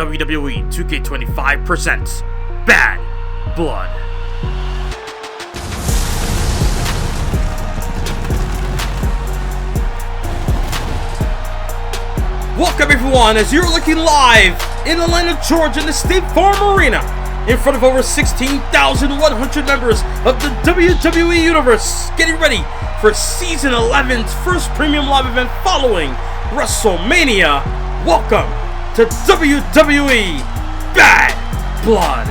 WWE 2K25 presents Bad Blood. Welcome everyone as you're looking live in Atlanta, Georgia in the State Farm Arena in front of over 16,100 members of the WWE Universe, getting ready for Season 11's first premium live event following WrestleMania. Welcome to WWE Bad Blood.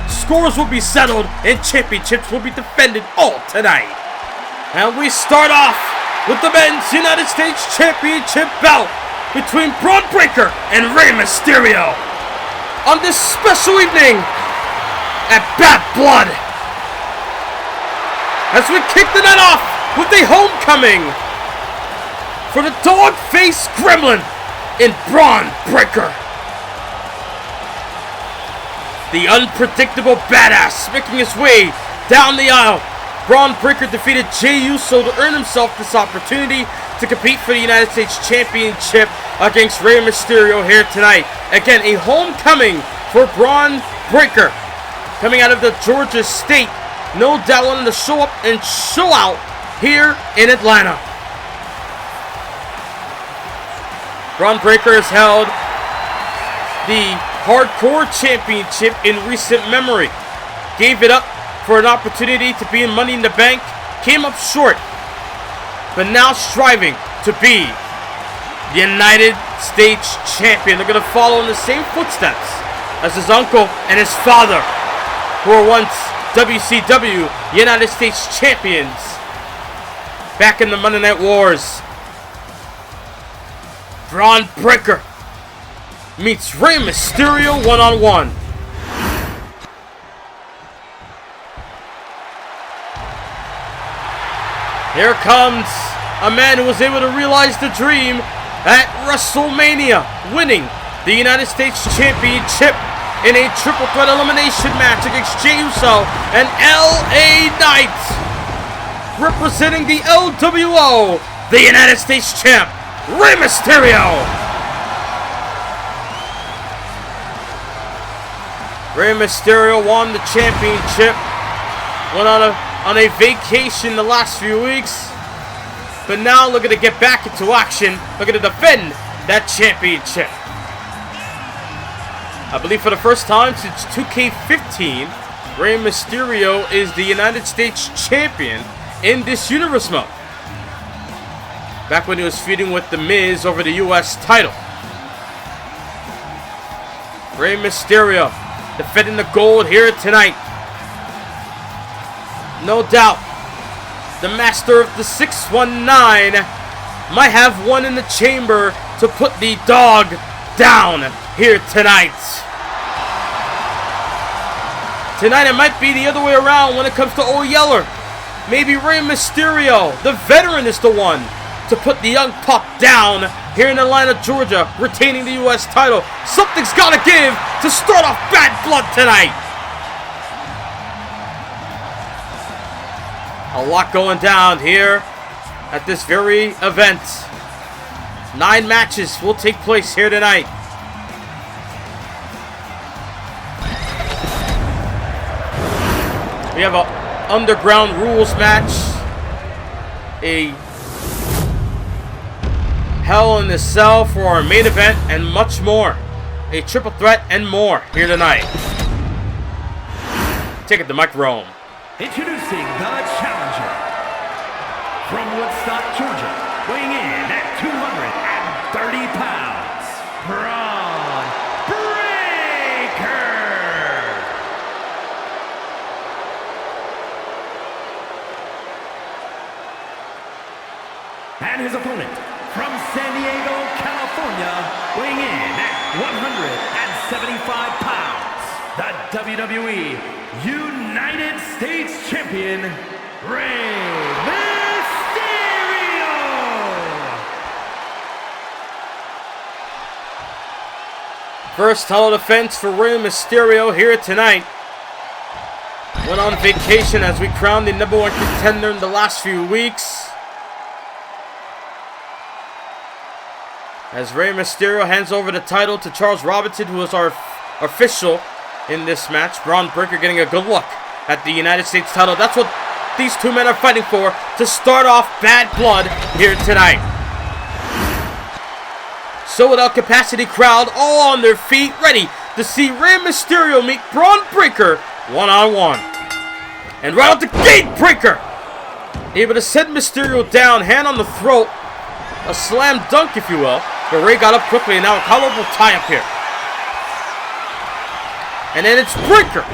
Scores will be settled and championships will be defended all tonight. And we start off with the Men's United States Championship bout between Bron Breakker and Rey Mysterio on this special evening at Bad Blood. As we kick the night off with the homecoming for the dog-faced gremlin in Bron Breakker. The unpredictable badass making his way down the aisle. Bron Breakker defeated Jey Uso to earn himself this opportunity to compete for the United States Championship against Rey Mysterio here tonight. Again, a homecoming for Bron Breakker, coming out of the Georgia state. No doubt wanting to show up and show out here in Atlanta. Bron Breakker has held the Hardcore Championship in recent memory. Gave it up for an opportunity to be in Money in the Bank. Came up short, but now striving to be the United States Champion. They're going to follow in the same footsteps as his uncle and his father, who were once WCW United States Champions back in the Monday Night Wars. Bron Breakker meets Rey Mysterio one-on-one. Here comes a man who was able to realize the dream at WrestleMania, winning the United States Championship in a triple threat elimination match against Jey Uso and LA Knight, representing the LWO, the United States Champ, Rey Mysterio. Rey Mysterio won the championship, went on a vacation the last few weeks, but now looking to get back into action, looking to defend that championship. I believe for the first time since 2K15, Rey Mysterio is the United States Champion in this universe mode. Back when he was feuding with The Miz over the US title. Rey Mysterio defending the gold here tonight. No doubt, the master of the 619 might have one in the chamber to put the dog down here tonight. Tonight it might be the other way around when it comes to Old Yeller. Maybe Rey Mysterio, the veteran, is the one to put the young pup down here in Atlanta, Georgia, retaining the US title. Something's gotta give to start off Bad Blood tonight. A lot going down here at this very event. 9 matches will take place here tonight. We have a Underground Rules match, a Hell in the Cell for our main event, and much more. A triple threat and more here tonight. Take it to Mike Rome. Introducing the challenger from Woodstock, Georgia, weighing in at 230 pounds, Bron Breakker. And his opponent from San Diego, California, weighing in at 175 pounds, the WWE United States Champion, Rey Mysterio. First title defense for Rey Mysterio here tonight. Went on vacation as we crowned the #1 contender in the last few weeks. As Rey Mysterio hands over the title to Charles Robinson, who is our official in this match. Braun Breaker getting a good look at the United States title. That's what these two men are fighting for, to start off Bad Blood here tonight. Sold out capacity crowd, all on their feet, ready to see Rey Mysterio meet Braun Breaker one-on-one. And right out the gate, Breaker able to send Mysterio down, hand on the throat. A slam dunk, if you will. But Rey got up quickly, and now a collarbone tie-up here. And then it's Breaker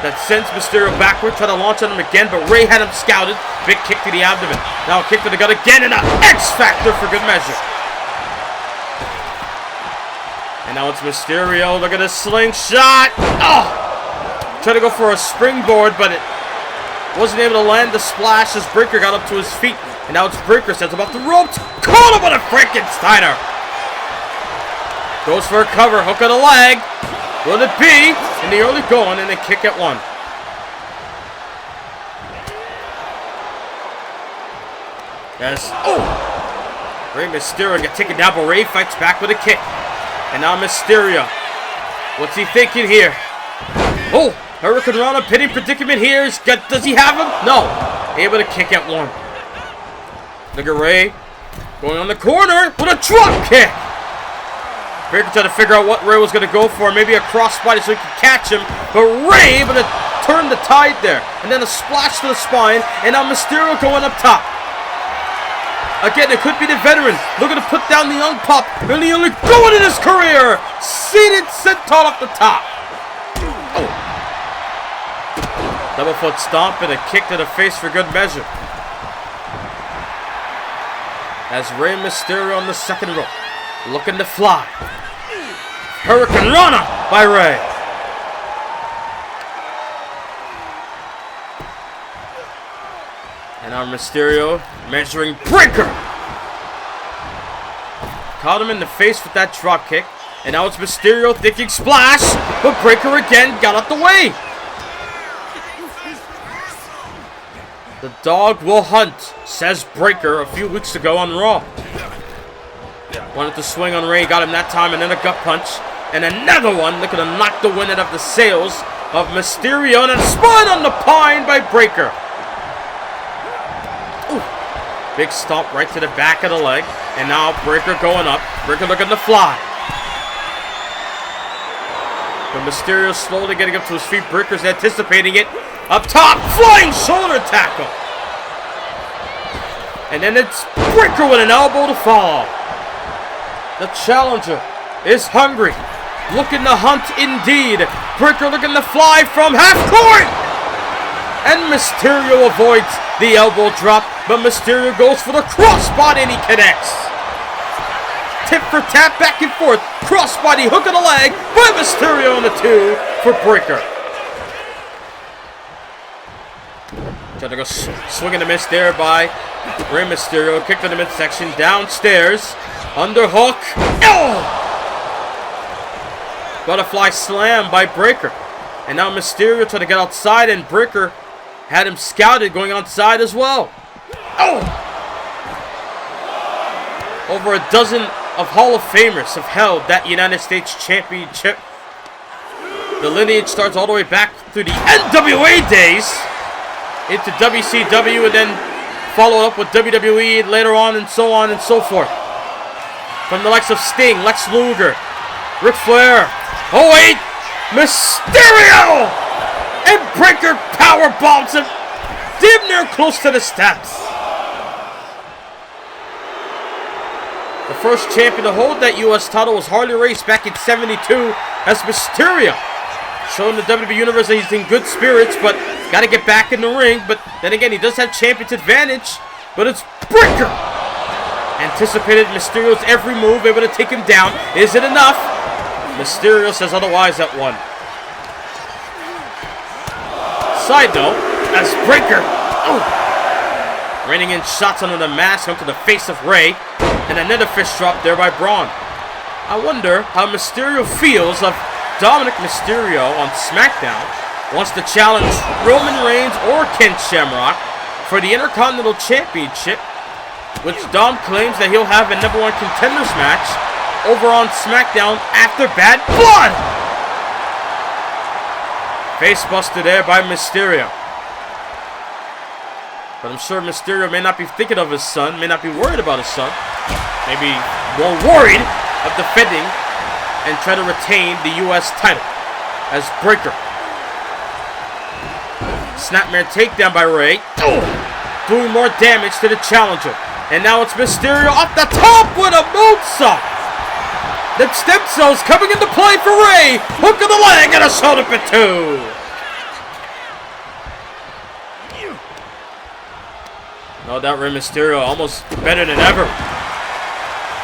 that sends Mysterio backward, trying to launch on him again, but Rey had him scouted. Big kick to the abdomen. Now a kick to the gut again, and an X-Factor for good measure. And now it's Mysterio. Look at this slingshot. Oh! Tried to go for a springboard, but it wasn't able to land the splash as Breaker got up to his feet. And now it's Breaker, sets him off the ropes. Caught him with a Frankensteiner. Goes for a cover, hook of the leg. Will it be? In the early going, and a kick at one. Yes. Oh! Rey Mysterio got taken down, but Rey fights back with a kick. And now Mysterio. What's he thinking here? Oh! Hurricane Rana, pinning predicament here. Does he have him? No. Able to kick at one. Look at Rey going on the corner with a drop kick. Breaker tried to figure out what Rey was going to go for. Maybe a crossbody so he could catch him. But Rey able to turn the tide there. And then a splash to the spine. And now Mysterio going up top. Again, it could be the veteran looking to put down the young pup. And the only going in his career. Seated senton off the top. Oh. Double foot stomp and a kick to the face for good measure. As Rey Mysterio on the second rope, looking to fly. Hurricane Rana by Rey. And now Mysterio measuring Breaker. Caught him in the face with that drop kick. And now it's Mysterio thinking splash. But Breaker again got out the way. The dog will hunt, says Breaker a few weeks ago on Raw. Wanted to swing on Rey, got him that time, and then a gut punch. And another one that could have knocked the wind out of the sails of Mysterio. And a spine on the pine by Breaker. Ooh. Big stomp right to the back of the leg. And now Breaker going up. Breaker looking to fly. But Mysterio slowly getting up to his feet. Breaker's anticipating it. Up top, flying shoulder tackle. And then it's Breaker with an elbow to fall. The challenger is hungry. Looking to hunt indeed. Breaker looking to fly from half court. And Mysterio avoids the elbow drop. But Mysterio goes for the crossbody and he connects. Tip for tap, back and forth. Crossbody, hook of the leg by Mysterio on the 2 for Breaker. Trying to go swing and a miss there by Rey Mysterio. Kick to the midsection. Downstairs. Underhook. Oh! Butterfly slam by Breaker. And now Mysterio trying to get outside, and Breaker had him scouted going outside as well. Oh! Over a dozen of Hall of Famers have held that United States Championship. The lineage starts all the way back through the NWA days into WCW, and then followed up with WWE later on and so forth. From the likes of Sting, Lex Luger, Ric Flair. Oh wait, Mysterio! And Breaker power bombs him damn near close to the steps. The first champion to hold that U.S. title was Harley Race back in '72 as Mysterio. Showing the WWE Universe that he's in good spirits, but got to get back in the ring. But then again, he does have champion's advantage. But it's Breaker. Anticipated Mysterio's every move, able to take him down. Is it enough? Mysterio says otherwise at 1. Side note, as Breaker, raining in shots under the mask onto the face of Rey. And another fist drop there by Braun. I wonder how Mysterio feels of Dominic Mysterio on SmackDown wants to challenge Roman Reigns or Ken Shamrock for the Intercontinental Championship, which Dom claims that he'll have a #1 contenders match over on SmackDown after Bad Blood. Face buster there by Mysterio. But I'm sure Mysterio may not be thinking of his son, may not be worried about his son. Maybe more worried of defending and try to retain the U.S. title as Breakker. Snapmare takedown by Ray. Doing more damage to the challenger. And now it's Mysterio off the top with a moonsault. The stem cells coming into play for Ray. Hook of the leg and a shoulder for two. No doubt Rey Mysterio almost better than ever.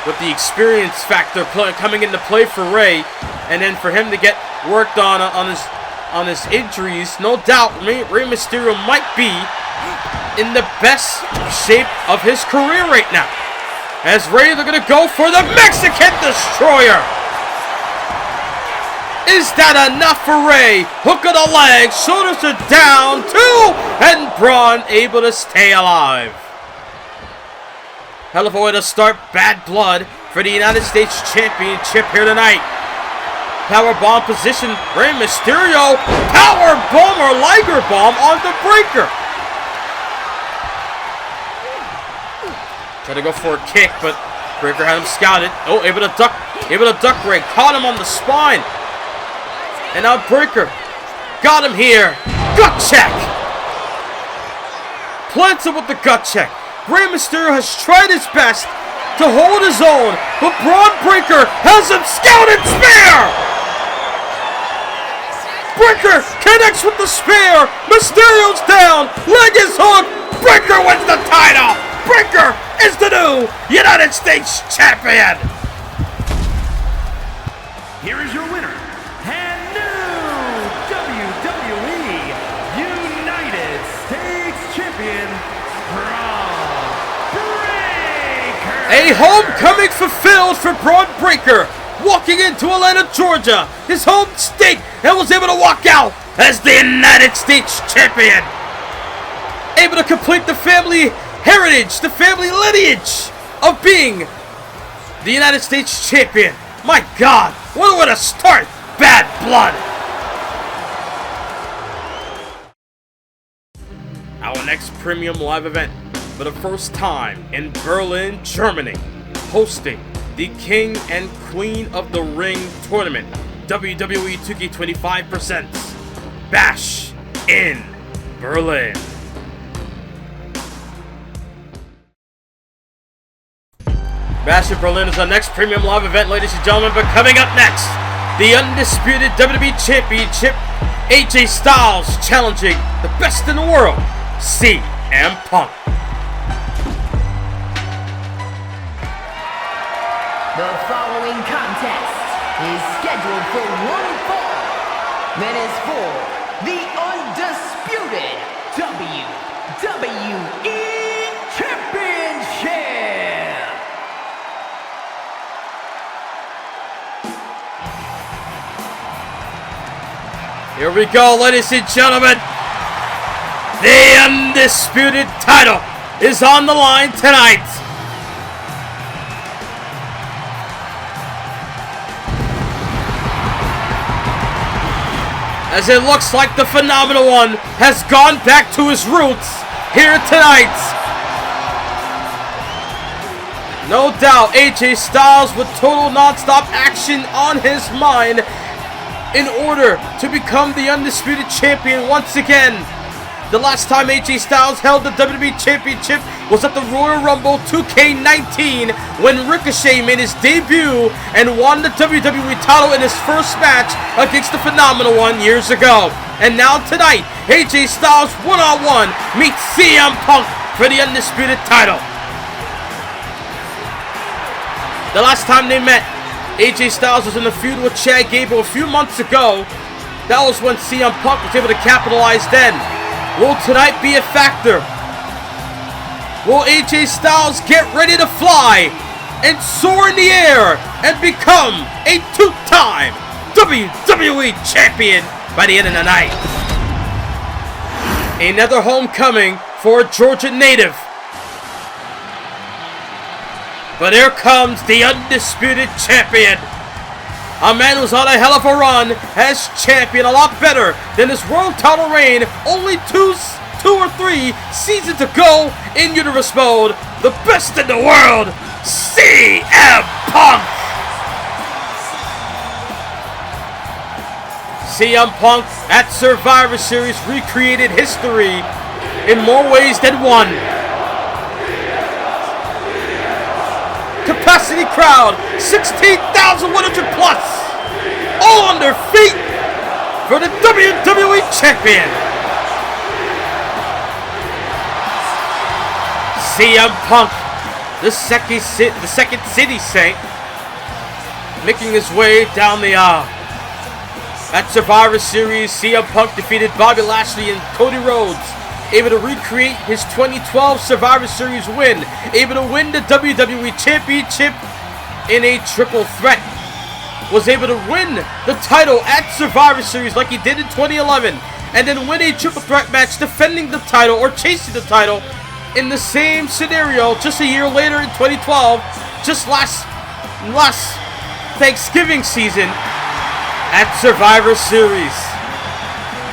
With the experience factor coming into play for Ray. And then for him to get worked on his injuries. No doubt Rey Mysterio might be in the best shape of his career right now. As Ray, they're going to go for the Mexican Destroyer. Is that enough for Ray? Hook of the leg, shoulders are down, two, and Braun able to stay alive. Hell of a way to start Bad Blood for the United States Championship here tonight. Powerbomb position, Rey Mysterio, powerbomb or Liger bomb on the Breakker. Tried to go for a kick, but Breakker had him scouted. Oh, able to duck Ray, caught him on the spine. And now Breakker got him here. Gut check. Plants him with the gut check. Rey Mysterio has tried his best to hold his own, but Braun Breakker has him scouted spear. Breakker connects with the spear. Mysterio's down. Leg is hooked. Breakker wins the title. Breakker is the new United States Champion. Here is your winner and new WWE United States Champion, Braun Breakker. A homecoming fulfilled for Braun Breakker. Walking into Atlanta, Georgia, his home state, and was able to walk out as the United States Champion. Able to complete the family heritage, the family lineage of being the United States Champion. My God, what a way to start Bad Blood. Our next premium live event, for the first time in Berlin, Germany, hosting the King and Queen of the Ring tournament. WWE 2K25 presents Bash in Berlin. Bash in Berlin is our next premium live event, ladies and gentlemen. But coming up next, the undisputed WWE Championship, AJ Styles challenging the best in the world, CM Punk. The following contest is scheduled for one fall that is for the undisputed WWE Championship. Here we go, ladies and gentlemen. The undisputed title is on the line tonight. As it looks like the Phenomenal One has gone back to his roots here tonight. No doubt, AJ Styles with total non-stop action on his mind in order to become the undisputed champion once again. The last time AJ Styles held the WWE Championship was at the Royal Rumble 2K19 when Ricochet made his debut and won the WWE title in his first match against the Phenomenal One years ago. And now tonight, AJ Styles one-on-one meets CM Punk for the undisputed title. The last time they met, AJ Styles was in a feud with Chad Gable a few months ago. That was when CM Punk was able to capitalize then. Will tonight be a factor? Will AJ Styles get ready to fly and soar in the air and become a two-time WWE Champion by the end of the night? Another homecoming for a Georgia native. But here comes the undisputed champion. A man who's on a hell of a run as champion, a lot better than his world title reign. Only two or three seasons to go in Universe mode. The best in the world, CM Punk. CM Punk at Survivor Series recreated history in more ways than one. Capacity crowd, 16,100 plus, all on their feet for the WWE Champion. CM Punk, the second City Saint, making his way down the aisle. At Survivor Series, CM Punk defeated Bobby Lashley and Cody Rhodes, able to recreate his 2012 Survivor Series win, able to win the WWE Championship in a triple threat, was able to win the title at Survivor Series like he did in 2011, and then win a triple threat match defending the title or chasing the title in the same scenario just a year later in 2012, just last Thanksgiving season at Survivor Series.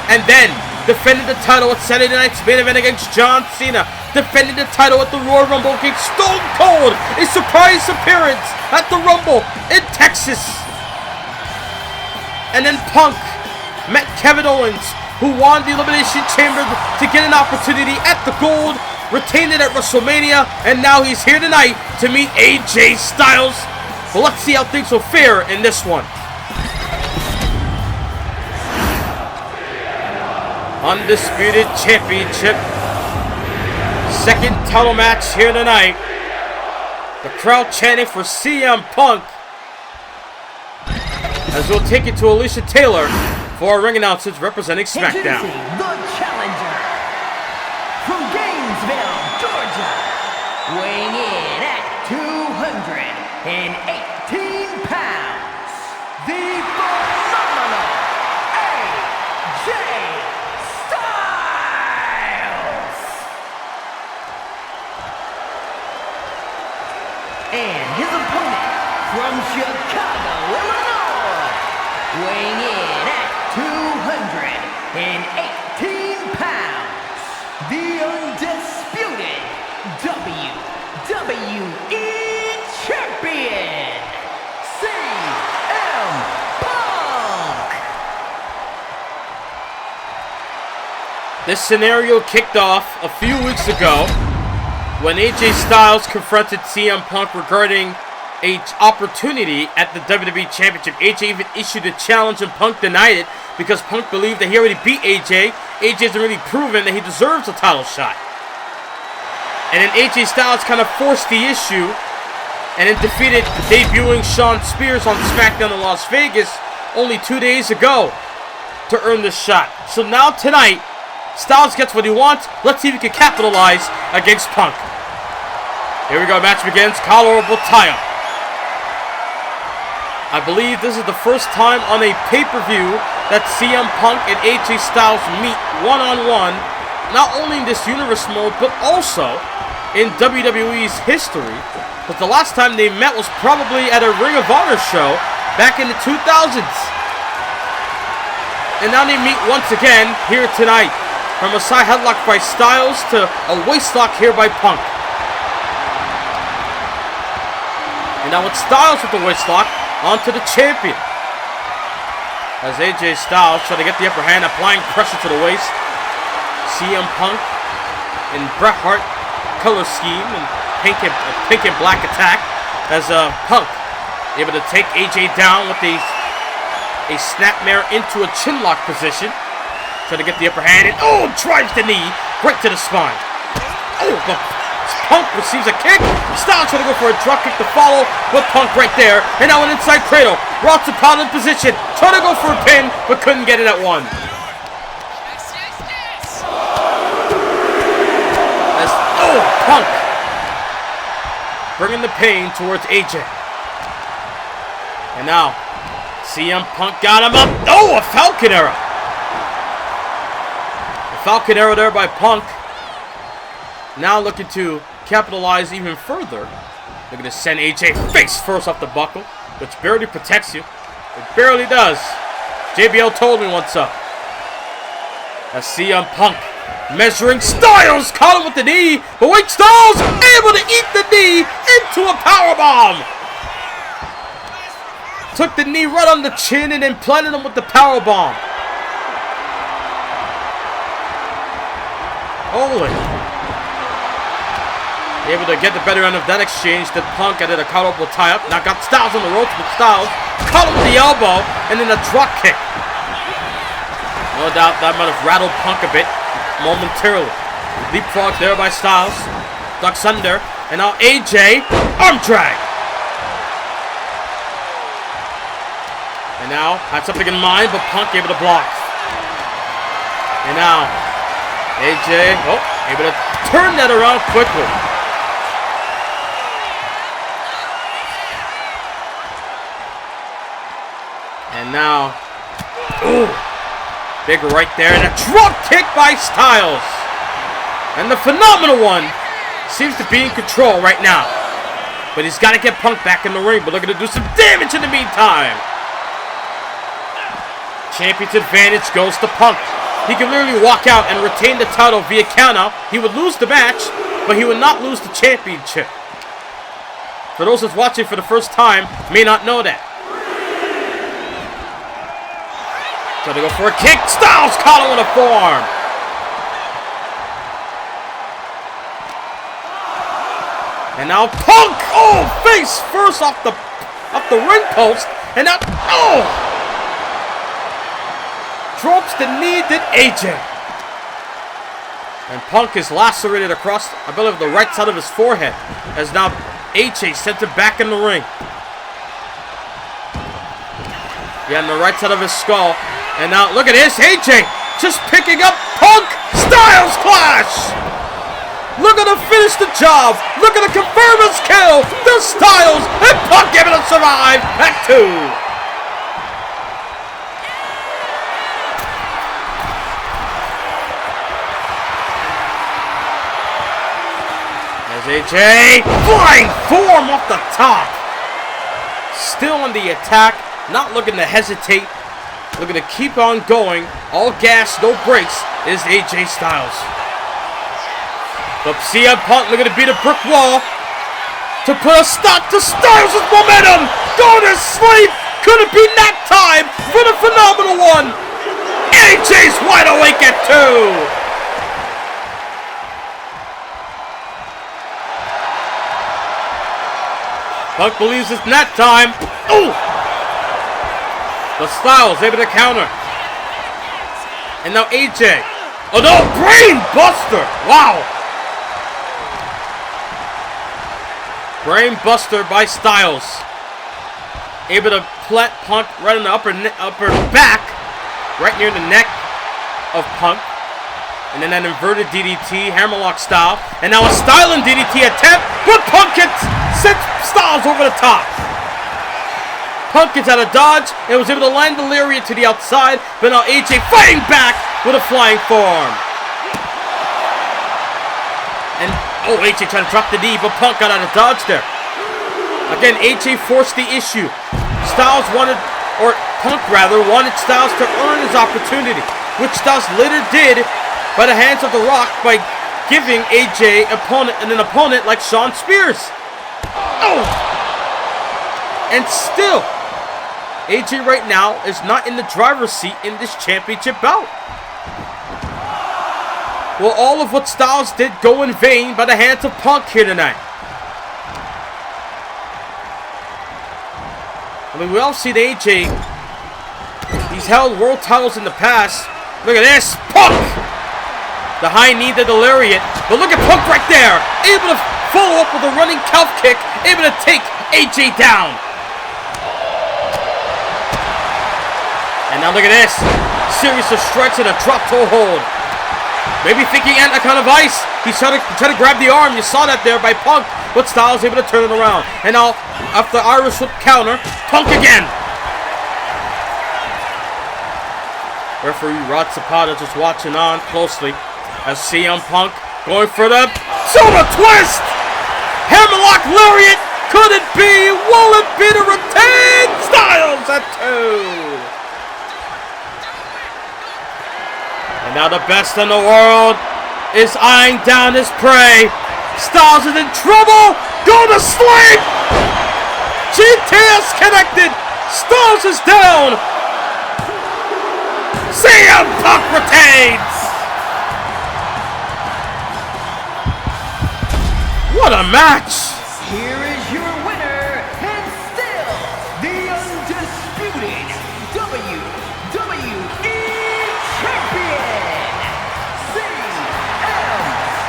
And then defended the title at Saturday Night's main event against John Cena. Defended the title at the Royal Rumble against Stone Cold. A surprise appearance at the Rumble in Texas. And then Punk met Kevin Owens, who won the Elimination Chamber to get an opportunity at the Gold. Retained it at WrestleMania. And now he's here tonight to meet AJ Styles. Well, let's see how things will fare in this one. Undisputed Championship. Second title match here tonight. The crowd chanting for CM Punk. As we'll take it to Alicia Taylor for our ring announcers representing SmackDown. Introducing the challenger from Gainesville, Georgia, weighing in at 218 pounds, the phenomenal AJ Styles. And his opponent from Chicago, Illinois, weighing in at 218 pounds, the undisputed WWE Champion, CM Punk. This scenario kicked off a few weeks ago when AJ Styles confronted CM Punk regarding an opportunity at the WWE Championship. AJ even issued a challenge and Punk denied it because Punk believed that he already beat AJ. AJ hasn't really proven that he deserves a title shot. And then AJ Styles kind of forced the issue and then defeated the debuting Shawn Spears on SmackDown in Las Vegas only 2 days ago to earn this shot. So now tonight, Styles gets what he wants. Let's see if he can capitalize against Punk. Here we go, match begins. Collarable tie-up. I believe this is the first time on a pay-per-view that CM Punk and AJ Styles meet one-on-one, not only in this universe mode, but also in WWE's history. But the last time they met was probably at a Ring of Honor show back in the 2000s. And now they meet once again here tonight. From a side headlock by Styles to a waistlock here by Punk. And now with Styles with the waistlock, onto the champion. As AJ Styles try to get the upper hand, applying pressure to the waist. CM Punk in Bret Hart color scheme and pink and black attack. As Punk able to take AJ down with a snapmare into a chinlock position. Try to get the upper hand and drives the knee right to the spine. But Punk receives a kick. Styles trying to go for a drop kick to follow, but Punk right there. And now an inside cradle. Rots a pile in position. Trying to go for a pin, but couldn't get it at one. As Punk bringing the pain towards AJ. And now CM Punk got him up. A Falcon Arrow. Falcon Arrow there by Punk. Now looking to capitalize even further Looking to send AJ face first off the buckle, which barely protects you. It barely does. JBL told me what's up. Let's see on Punk. Measuring Styles, caught him with the knee, but wait, Styles able to eat the knee into a powerbomb. Took the knee right on the chin and then planted him with the powerbomb. Holy. Able to get the better end of that exchange. The Punk added a collarbones tie-up. Now got Styles on the ropes, but Styles caught him with the elbow and then a drop kick. No doubt that might have rattled Punk a bit momentarily. Leapfrog there by Styles. Ducks under. And now AJ, arm drag. And now, had something in mind, but Punk able to block. And now, AJ, able to turn that around quickly. And now, big right there, and a drop kick by Styles. And the phenomenal one seems to be in control right now. But he's got to get Punk back in the ring, but looking to do some damage in the meantime. Champion's advantage goes to Punk. He can literally walk out and retain the title via countout. He would lose the match, but he would not lose the championship. For those that's watching for the first time, may not know that. Trying to go for a kick. Styles caught him with a forearm. And now Punk, face first off the ring post, and now, drops the knee to AJ. And Punk is lacerated across, I believe, the right side of his forehead, as now AJ sent him back in the ring. Yeah, on the right side of his skull. And now, look at this, AJ just picking up Punk. Styles clash! Look at him finish the job. Look at the confirm his kill. The Styles and Punk able to survive. Back two. As AJ flying form off the top. Still on the attack. Not looking to hesitate. Looking to keep on going. All gas, no brakes is AJ Styles. But CM Punk looking to beat a brick wall to put a stop to Styles' momentum. Going to sleep. Could it be nap time for the phenomenal one? AJ's wide awake at 2. Punk believes it's nap time. But Styles able to counter. And now AJ. Oh no, brain buster. Wow. Brain buster by Styles. Able to plant Punk right in the upper back. Right near the neck of Punk. And then an inverted DDT, hammerlock style. And now a styling DDT attempt. But Punk sent Styles over the top. Punk gets out of dodge and was able to land the lariat to the outside, but now AJ fighting back with a flying forearm. And, AJ trying to drop the knee, but Punk got out of dodge there. Again, AJ forced the issue. Punk wanted Styles to earn his opportunity, which Styles later did by the hands of The Rock by giving AJ an opponent like Shawn Spears. And still, AJ right now is not in the driver's seat in this championship bout. Will all of what Styles did go in vain by the hands of Punk here tonight? I mean, we all see AJ. He's held world titles in the past. Look at this, Punk! The high knee to the lariat. But look at Punk right there. Able to follow up with a running calf kick. Able to take AJ down. And now look at this. Series of strikes and a drop toe hold. Maybe thinking Anaconda of Ice. He's trying to grab the arm. You saw that there by Punk. But Styles able to turn it around. And now, after Irish whip counter, Punk again. Referee Rod Zapata just watching on closely as CM Punk going for the Soda Twist. Hammerlock lariat Could it be? Will it be to retain Styles at 2? And now the best in the world is eyeing down his prey. Styles is in trouble. Go to sleep. GTS connected. Styles is down. CM Punk retains. What a match. Here is your winner, and still the undisputed WWE Champion, CM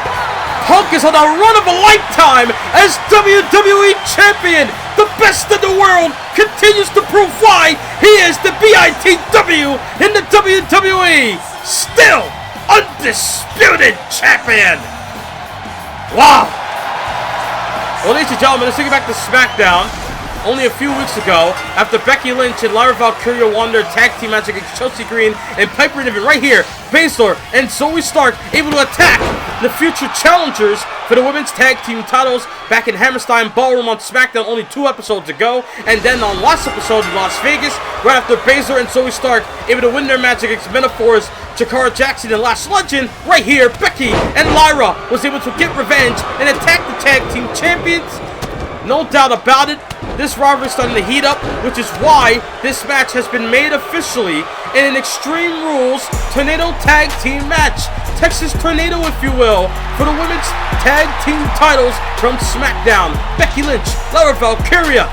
Punk. Punk is on a run of a lifetime as WWE Champion. The best in the world continues to prove why he is the BITW in the WWE. Still undisputed champion. Wow. Well, ladies and gentlemen, let's take it back to SmackDown. Only a few weeks ago, after Becky Lynch and Lyra Valkyria won their tag team match against Chelsea Green and Piper Niven right here, Baszler and Zoe Stark able to attack the future challengers for the women's tag team titles back in Hammerstein Ballroom on SmackDown only 2 episodes ago. And then on last episode in Las Vegas, right after Baszler and Zoe Stark able to win their match against Metaphors, Jakara Jackson and Last Legend, right here, Becky and Lyra was able to get revenge and attack the tag team champions. No doubt about it, this rivalry is starting to heat up, which is why this match has been made officially in an Extreme Rules Tornado Tag Team match. Texas Tornado, if you will, for the women's tag team titles from SmackDown. Becky Lynch, Lyra Valkyria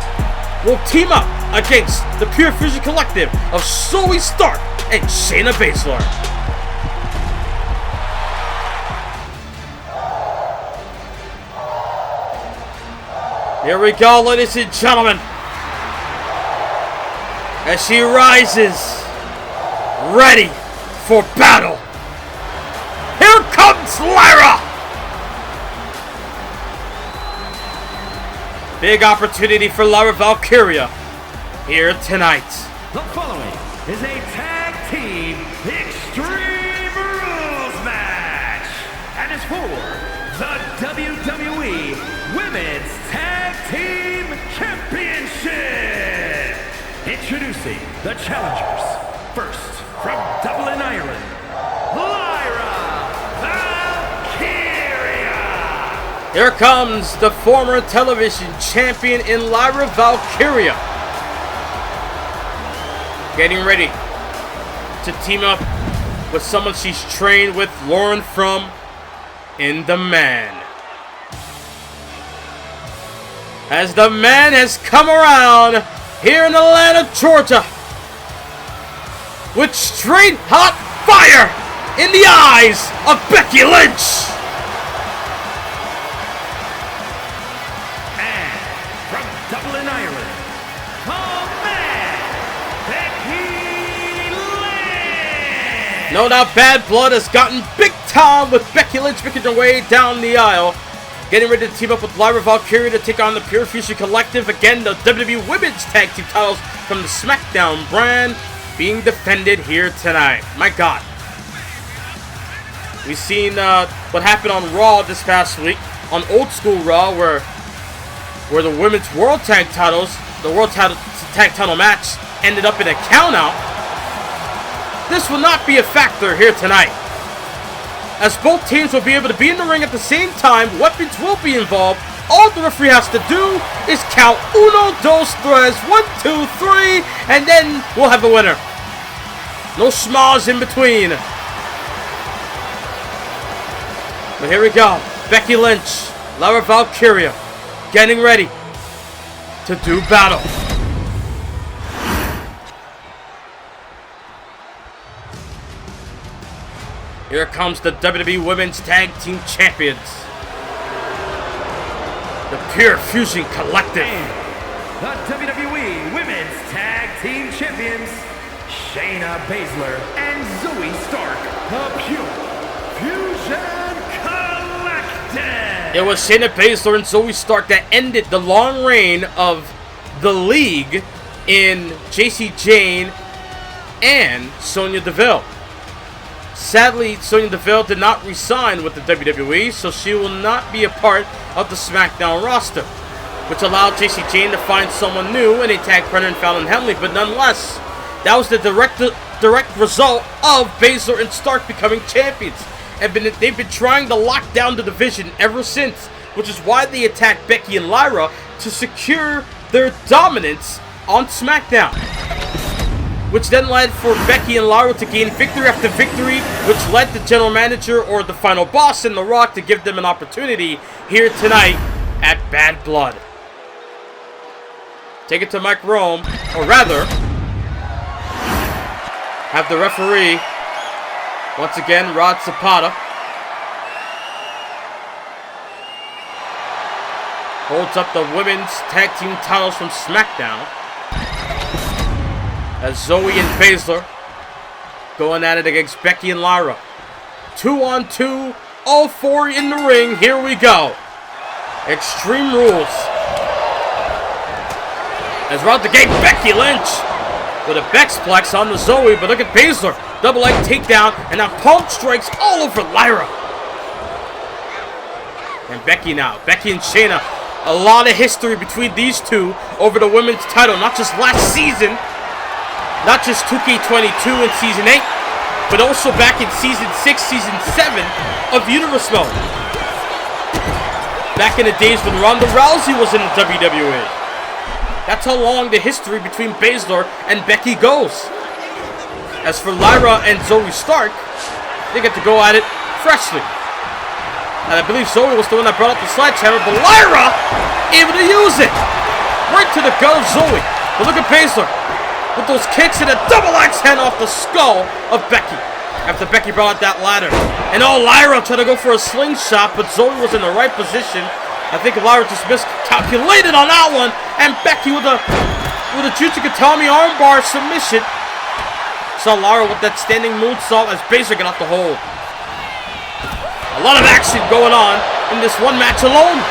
will team up against the Pure Fusion Collective of Zoe Stark and Shayna Baszler. Here we go, ladies and gentlemen, as she rises, ready for battle. Here comes Lyra! Big opportunity for Lyra Valkyria here tonight. The following is a tag team Extreme Rules match, and is for the WWE Women's Tag Team Championship. Introducing the challengers. First, from Dublin, Ireland, Lyra Valkyria. Here comes the former television champion in Lyra Valkyria. Getting ready to team up with someone she's trained with, Lauren from In the Man. As the man has come around here in Atlanta, Georgia, with straight hot fire in the eyes of Becky Lynch. And from Dublin, Ireland, the man, Becky Lynch. No doubt bad blood has gotten big time with Becky Lynch making her way down the aisle. Getting ready to team up with Lyra Valkyria to take on the Pure Fusion Collective. Again, the WWE Women's Tag Team titles from the SmackDown brand being defended here tonight. My God. We've seen what happened on Raw this past week, on Old School Raw, where the Women's World Tag titles, the World Tag title match, ended up in a countout. This will not be a factor here tonight, as both teams will be able to be in the ring at the same time. Weapons will be involved. All the referee has to do is count 1, 2, 3, 1, 2, 3, and then we'll have a winner. No schmas in between. But here we go. Becky Lynch, Lyra Valkyria, getting ready to do battle. Here comes the WWE Women's Tag Team Champions, the Pure Fusion Collective. And the WWE Women's Tag Team Champions, Shayna Baszler and Zoe Stark, the Pure Fusion Collective. It was Shayna Baszler and Zoe Stark that ended the long reign of the League in JC Jane and Sonya Deville. Sadly, Sonya Deville did not re-sign with the WWE, so she will not be a part of the SmackDown roster. which allowed JC Jane to find someone new, and they tagged Brennan and Fallon Henley. But nonetheless, that was the direct result of Baszler and Stark becoming champions. And they've been trying to lock down the division ever since, which is why they attacked Becky and Lyra to secure their dominance on SmackDown. Which then led for Becky and Lyra to gain victory after victory, which led the general manager or the final boss in The Rock to give them an opportunity here tonight at Bad Blood. Take it to Mike Rome, or rather, have the referee, once again, Rod Zapata, holds up the women's tag team titles from SmackDown as Zoe and Baszler going at it against Becky and Lyra. 2-on-2, all four in the ring. Here we go. Extreme Rules. As we're out the gate, Becky Lynch with a Bexplex on the Zoe, but look at Baszler. Double leg takedown, and now palm strikes all over Lyra. And Becky now. Becky and Shayna. A lot of history between these two over the women's title. Not just last season, not just 2K22 in Season 8, but also back in Season 6, Season 7 of Universe Mode. Back in the days when Ronda Rousey was in the WWE. That's how long the history between Baszler and Becky goes. As for Lyra and Zoe Stark, they get to go at it freshly. And I believe Zoe was the one that brought up the sledgehammer, but Lyra able to use it. Right to the gut of Zoe. But look at Baszler with those kicks and a double axe hand off the skull of Becky. After Becky brought out that ladder. And Lyra tried to go for a slingshot, but Zoe was in the right position. I think Lyra just miscalculated on that one. And Becky with a Jujigatami armbar submission. Saw Lyra with that standing moonsault as Baszler got off the hold. A lot of action going on in this one match alone.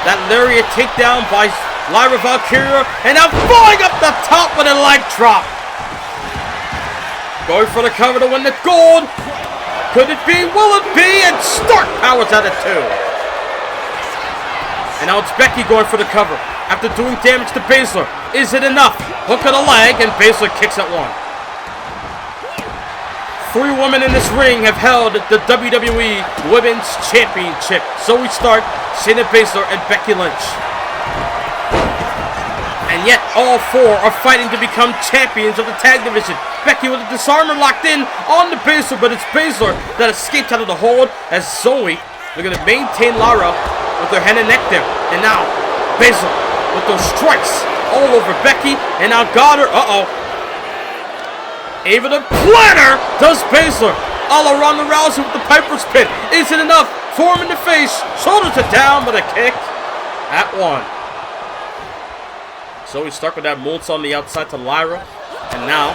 That lariat takedown by Lyra Valkyria, and now falling up the top with a leg drop. Going for the cover to win the gold. Could it be? Will it be? And Stark powers out at 2. And now it's Becky going for the cover after doing damage to Baszler. Is it enough? Hook of the leg, and Baszler kicks at 1. 3 women in this ring have held the WWE Women's Championship. Zoe Stark, Shayna Baszler, and Becky Lynch. And yet, all 4 are fighting to become champions of the tag division. Becky with a disarmer locked in on the Baszler, but it's Baszler that escaped out of the hold as Zoe, they're going to maintain Lyra with their head and neck there. And now, Baszler with those strikes all over Becky, and now got her. Able to planter does Baszler. All around the Rousey with the Piper's Pit. Is it enough? Form in the face. Shoulders are down, but a kick at 1. So we start with that moonsault on the outside to Lyra. And now,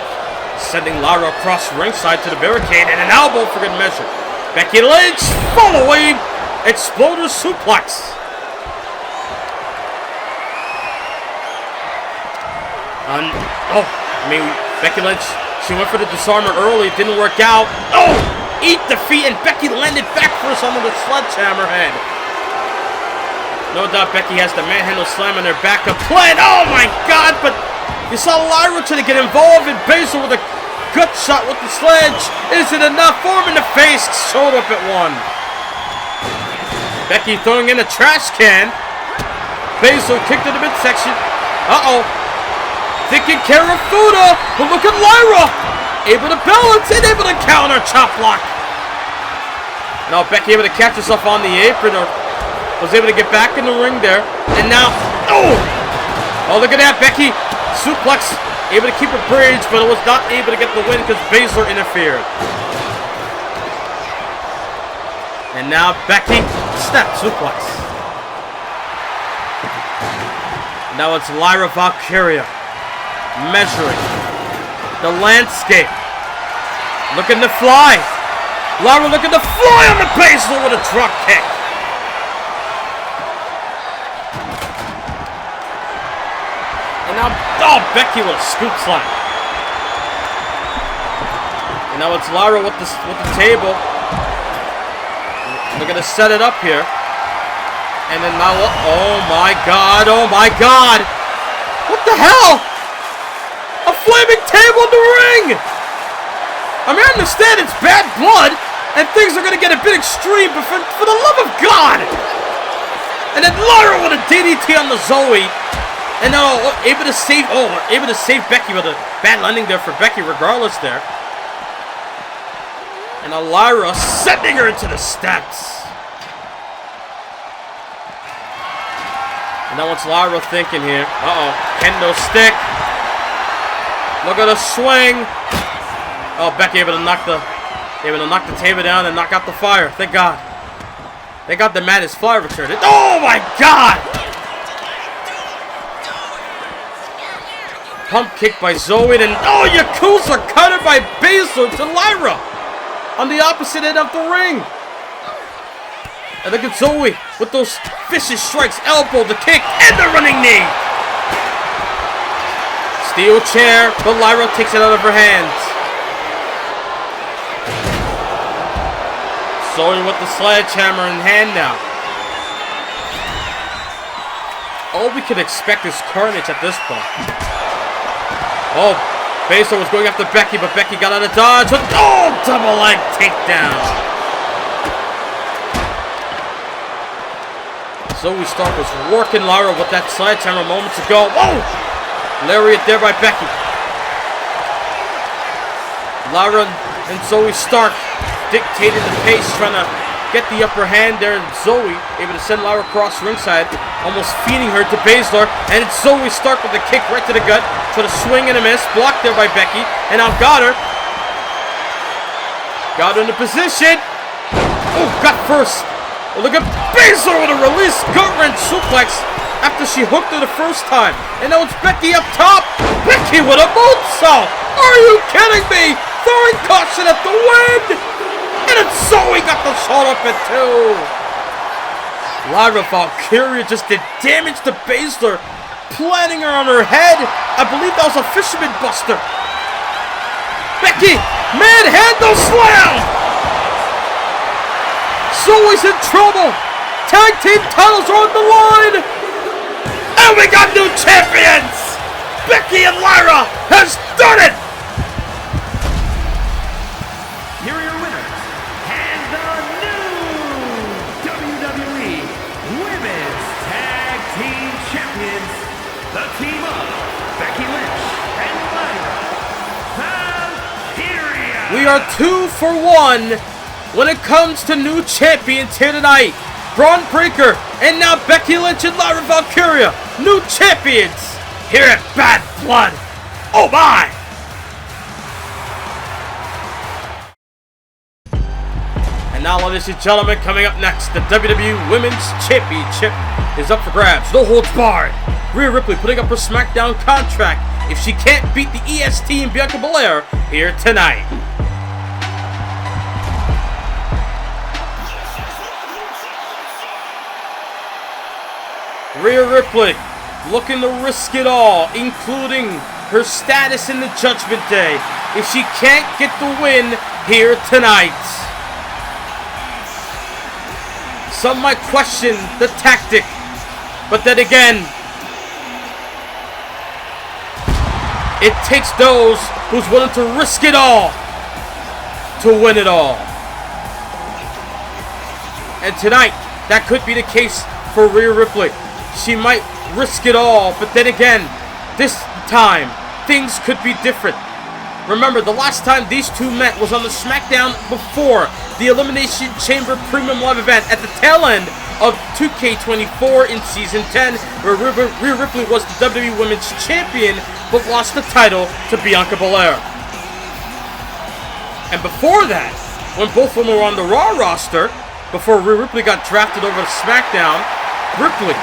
sending Lyra across ringside to the barricade. And an elbow for good measure. Becky Lynch following Exploder suplex. Becky Lynch, she went for the disarmer early. Didn't work out. Eat defeat, and Becky landed back first on the sledgehammer head. No doubt Becky has the manhandle slam on her backup plan. Oh my god, but you saw Lyra trying to get involved, and Baszler with a gut shot with the sledge. Is it enough? Form in the face, showed up at 1. Becky throwing in a trash can. Baszler kicked to the midsection. Taking care of Fuda, but look at Lyra. Able to balance and able to counter chop block. Now Becky able to catch herself on the apron, or was able to get back in the ring there. And now, look at that, Becky suplex, able to keep a bridge, but it was not able to get the win because Baszler interfered. And now Becky, snap suplex. Now it's Lyra Valkyria measuring the landscape, looking to fly. Lyra looking to fly on the Baszler with a drop kick. And now, Becky with a scoop slam. And now it's Lyra with the table. They're gonna set it up here. And then now, oh my god, oh my god! What the hell? A flaming table in the ring! I mean, I understand it's bad blood, and things are gonna get a bit extreme, but for the love of God! And then Lyra with a DDT on the Zoe, and now able to save Becky with a bad landing there for Becky, regardless there. And now Lyra sending her into the steps. And now what's Lyra thinking here? Uh-oh. Kendo stick. Look at the swing. Oh, Becky able to knock the table down and knock out the fire. Thank God. Thank God the mat is fire returned. Oh my God! Pump kick by Zoe and oh, Yakuza cutter by Baszler to Lyra on the opposite end of the ring. And look at Zoe with those vicious strikes, elbow, the kick, and the running knee. Steel chair, but Lyra takes it out of her hands. Zoe with the sledgehammer in hand now. All we can expect is carnage at this point. Oh, Baszler was going after Becky, but Becky got out of dodge. Oh, double leg takedown. Zoe Stark was working Lyra with that sledgehammer moments ago. Whoa! Lariat there by Becky. Lyra and Zoe Stark dictated the pace, trying to get the upper hand there. And Zoe able to send Lyra across ringside, almost feeding her to Baszler. And it's Zoe Stark with a kick right to the gut. Try to swing and a miss. Blocked there by Becky. And now got her. Got her in the position. Oh, got first. Oh, look at Baszler with a release gut-wrench suplex after she hooked her the first time. And now it's Becky up top. Becky with a moonsault. Are you kidding me? Throwing caution at the wind. And it's Zoe got the shot up at 2. Lyra Valkyria just did damage to Baszler, planting her on her head. I believe that was a fisherman buster. Becky, manhandle slam. Zoe's in trouble. Tag team titles are on the line. And we got new champions. Becky and Lyra has done it. Here are your winners and the new WWE Women's Tag Team Champions, the team of Becky Lynch and Lyra Valkyria. We are 2 for 1 when it comes to new champions here tonight. Braun Breaker and now Becky Lynch and Lyra Valkyria, new champions here at Bad Blood. Oh my! And now, ladies and gentlemen, coming up next, the WWE Women's Championship is up for grabs. No holds barred. Rhea Ripley putting up her SmackDown contract if she can't beat the EST and Bianca Belair here tonight. Rhea Ripley looking to risk it all, including her status in the Judgment Day, if she can't get the win here tonight. Some might question the tactic, but then again, it takes those who's willing to risk it all to win it all. And tonight, that could be the case for Rhea Ripley. She might risk it all, but then again, this time, things could be different. Remember, the last time these two met was on the SmackDown before the Elimination Chamber Premium Live event at the tail end of 2K24 in Season 10, where Rhea Ripley was the WWE Women's Champion, but lost the title to Bianca Belair. And before that, when both women were on the Raw roster, before Rhea Ripley got drafted over to SmackDown, Ripley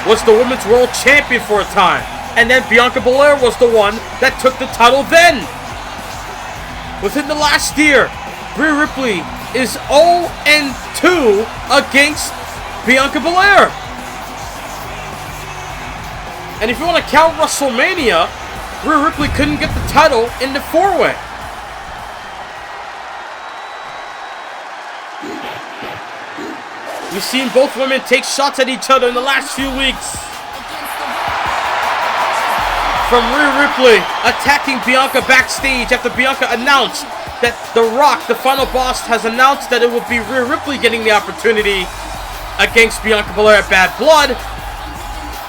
was the Women's World Champion for a time. And then Bianca Belair was the one that took the title then. Within the last year, Rhea Ripley is 0-2 against Bianca Belair. And if you want to count WrestleMania, Rhea Ripley couldn't get the title in the 4-way. We've seen both women take shots at each other in the last few weeks. From Rhea Ripley attacking Bianca backstage after Bianca announced that The Rock, the final boss, has announced that it would be Rhea Ripley getting the opportunity against Bianca Belair at Bad Blood.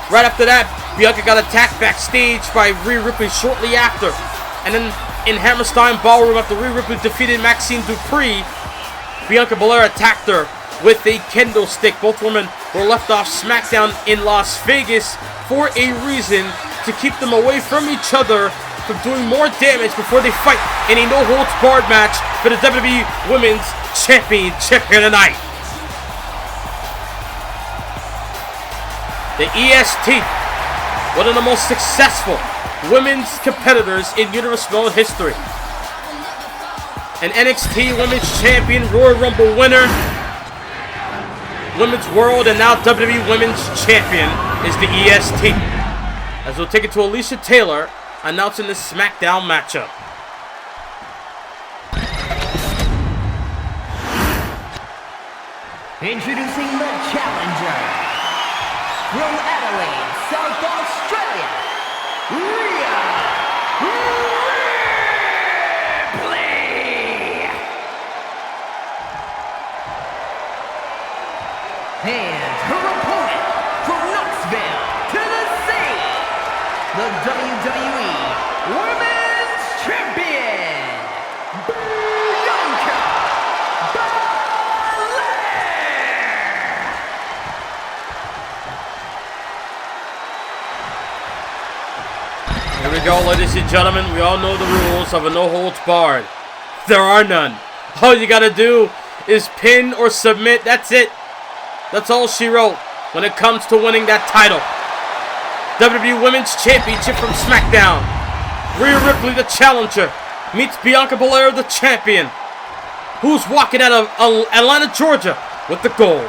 Right after that, Bianca got attacked backstage by Rhea Ripley shortly after. And then in Hammerstein Ballroom, after Rhea Ripley defeated Maxine Dupree, Bianca Belair attacked her with a kendo stick. Both women were left off SmackDown in Las Vegas for a reason, to keep them away from each other from doing more damage before they fight in a no-holds-barred match for the WWE Women's Championship here tonight. The EST, one of the most successful women's competitors in Universal history. An NXT Women's Champion, Royal Rumble winner, Women's World, and now WWE Women's Champion is the EST. As we'll take it to Alicia Taylor announcing this SmackDown matchup. Introducing the challenger from Adelaide, South Australia, Rhea Ripley. And her opponent from Knoxville, Tennessee, the WWE Women's Champion, Bianca Belair. Here we go, ladies and gentlemen. We all know the rules of a no-holds-barred. There are none. All you gotta do is pin or submit. That's it. That's all she wrote when it comes to winning that title. WWE Women's Championship from SmackDown. Rhea Ripley, the challenger, meets Bianca Belair, the champion, who's walking out of Atlanta, Georgia, with the gold.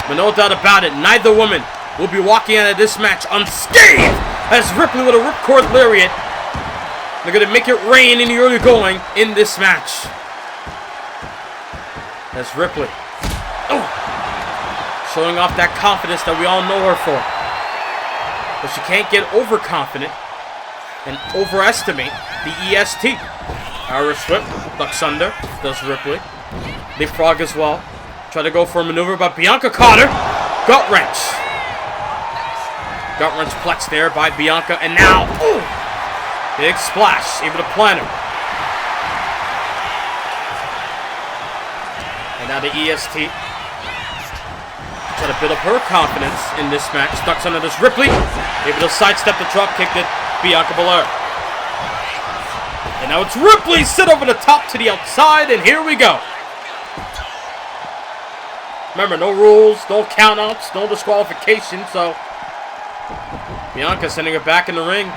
But no doubt about it, neither woman will be walking out of this match unscathed, as Ripley with a ripcord lariat. They're going to make it rain in the early going in this match. As Ripley, showing off that confidence that we all know her for. But she can't get overconfident and overestimate the EST. Irish whip, ducks under, does Ripley. Leapfrog as well. Try to go for a maneuver, but Bianca caught her. Gut wrench. Gut wrench plex there by Bianca, and now, big splash, able to plant her. And now the EST. Try to build up her confidence in this match. Ducks under this Ripley. Able to sidestep the drop kick that Bianca Belair. And now it's Ripley sit over the top to the outside, and here we go. Remember, no rules, no countouts, no disqualification, so Bianca sending her back in the ring.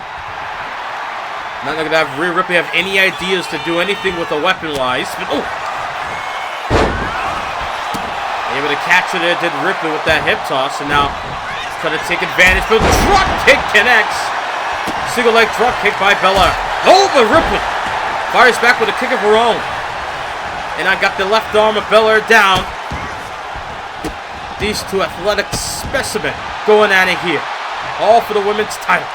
Not going to have Rhea Ripley have any ideas to do anything with a weapon-wise, but able to catch her there, did Ripley with that hip toss, and now trying to take advantage, but drop kick connects. Single leg drop kick by Belair. Oh, but Ripley fires back with a kick of her own. And I got the left arm of Belair down. These two athletic specimen going at it here. All for the women's title.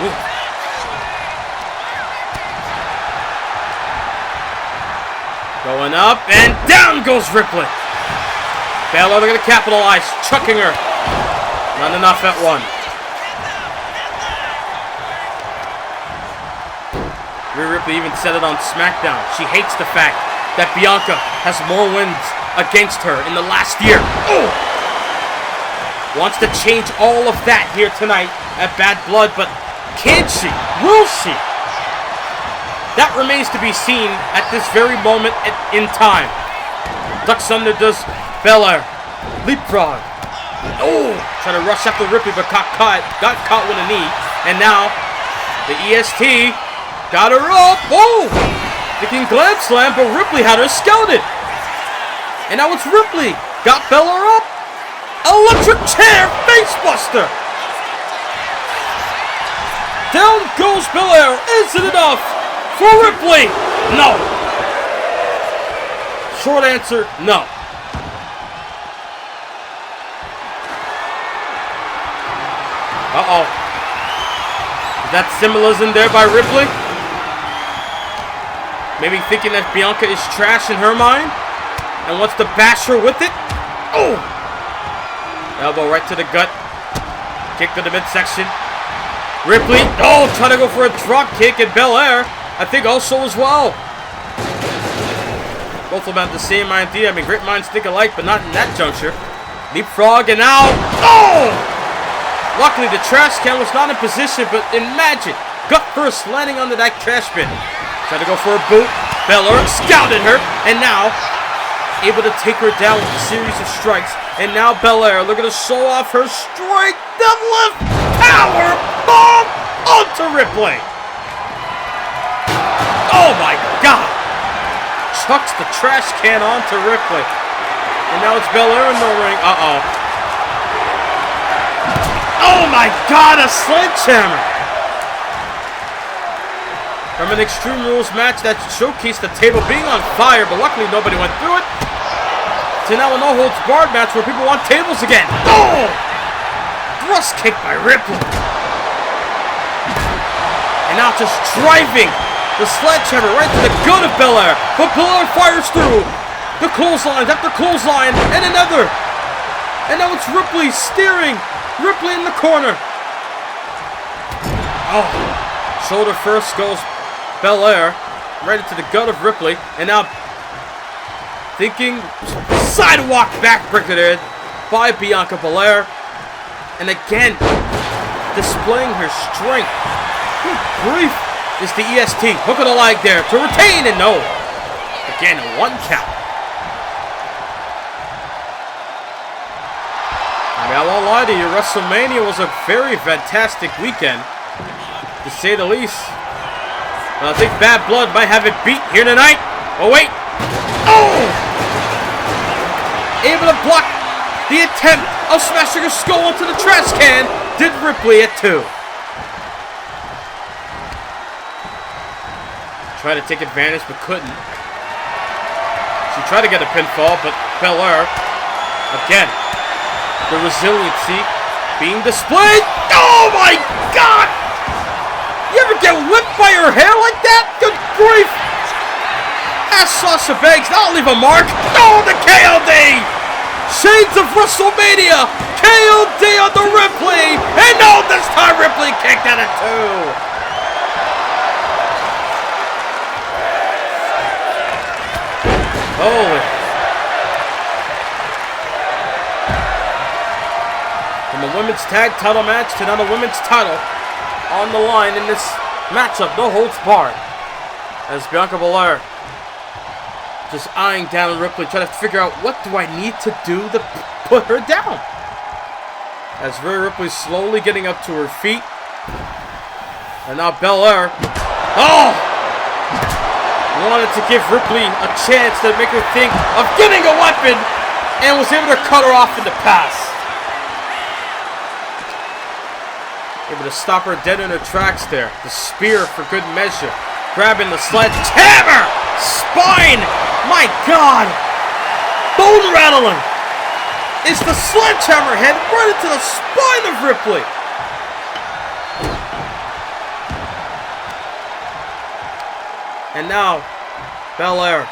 Ooh. Going up, and down goes Ripley. Belair, they're going to capitalize, chucking her. Not enough at one. Rhea Ripley even said it on SmackDown. She hates the fact that Bianca has more wins against her in the last year. Wants to change all of that here tonight at Bad Blood, but can she? Will she? That remains to be seen at this very moment in time. Ducks under does Belair. Leapfrog. Trying to rush after Ripley, but got caught with a knee. And now, the EST got her up. Thinking Glam Slam, but Ripley had her scouted. And now it's Ripley. Got Belair up. Electric chair facebuster. Down goes Belair. Is it enough for Ripley? No. Short answer, no. Uh-oh. Is that symbolism there by Ripley? Maybe thinking that Bianca is trash in her mind and wants to bash her with it. Oh! Elbow right to the gut. Kick to the midsection. Ripley, oh, trying to go for a drop kick, and Belair, I think also as well. Both of them have the same idea. I mean, great minds think alike, but not in that juncture. Leapfrog, and now, oh! Luckily, the trash can was not in position, but imagine, gut first landing onto that trash bin. Tried to go for a boot. Belair scouted her, and now able to take her down with a series of strikes. And now Belair looking to show off her strength. Deadlift power bomb onto Ripley. Oh my God! Chucks the trash can onto Ripley, and now it's Belair in the ring. Uh-oh. Oh my God! A sledgehammer. From an Extreme Rules match that showcased the table being on fire, but luckily nobody went through it, to now a no-holds-barred match where people want tables again. Oh! Thrust kick by Ripley. And now just driving the sledgehammer right to the gut of Belair. But Belair fires through. The clothesline after clothesline, and another. And now it's Ripley steering. Ripley in the corner. Oh, shoulder first goes Belair right into the gut of Ripley, and now thinking sidewalk backbreaker there by Bianca Belair, and again displaying her strength. Good grief! Is the EST hook of the leg there to retain, and no, again a 1 count. I mean, I won't lie to you, WrestleMania was a very fantastic weekend, to say the least. But I think Bad Blood might have it beat here tonight. Oh, wait. Oh! Able to block the attempt of smashing her skull into the trash can. Did Ripley at 2. Tried to take advantage, but couldn't. She tried to get a pinfall, but Belair, again, the resiliency being displayed. Oh, my God! You ever get whipped by your hair like that? Good grief! Ask Sasha Banks, that'll leave a mark. Oh, the KOD! Shades of WrestleMania! KOD on the Ripley! And no, this time Ripley kicked out at 2. Holy. From a women's tag title match to now the women's title on the line in this matchup, no holds barred, as Bianca Belair just eyeing down Ripley, trying to figure out what do I need to do to put her down. As Rhea Ripley slowly getting up to her feet, and now Belair, oh, wanted to give Ripley a chance to make her think of getting a weapon, and was able to cut her off in the pass. Able to stop her dead in her tracks there. The spear for good measure. Grabbing the sledgehammer! Spine! My God! Bone rattling! Is the sledgehammer head right into the spine of Ripley! And now, Belair.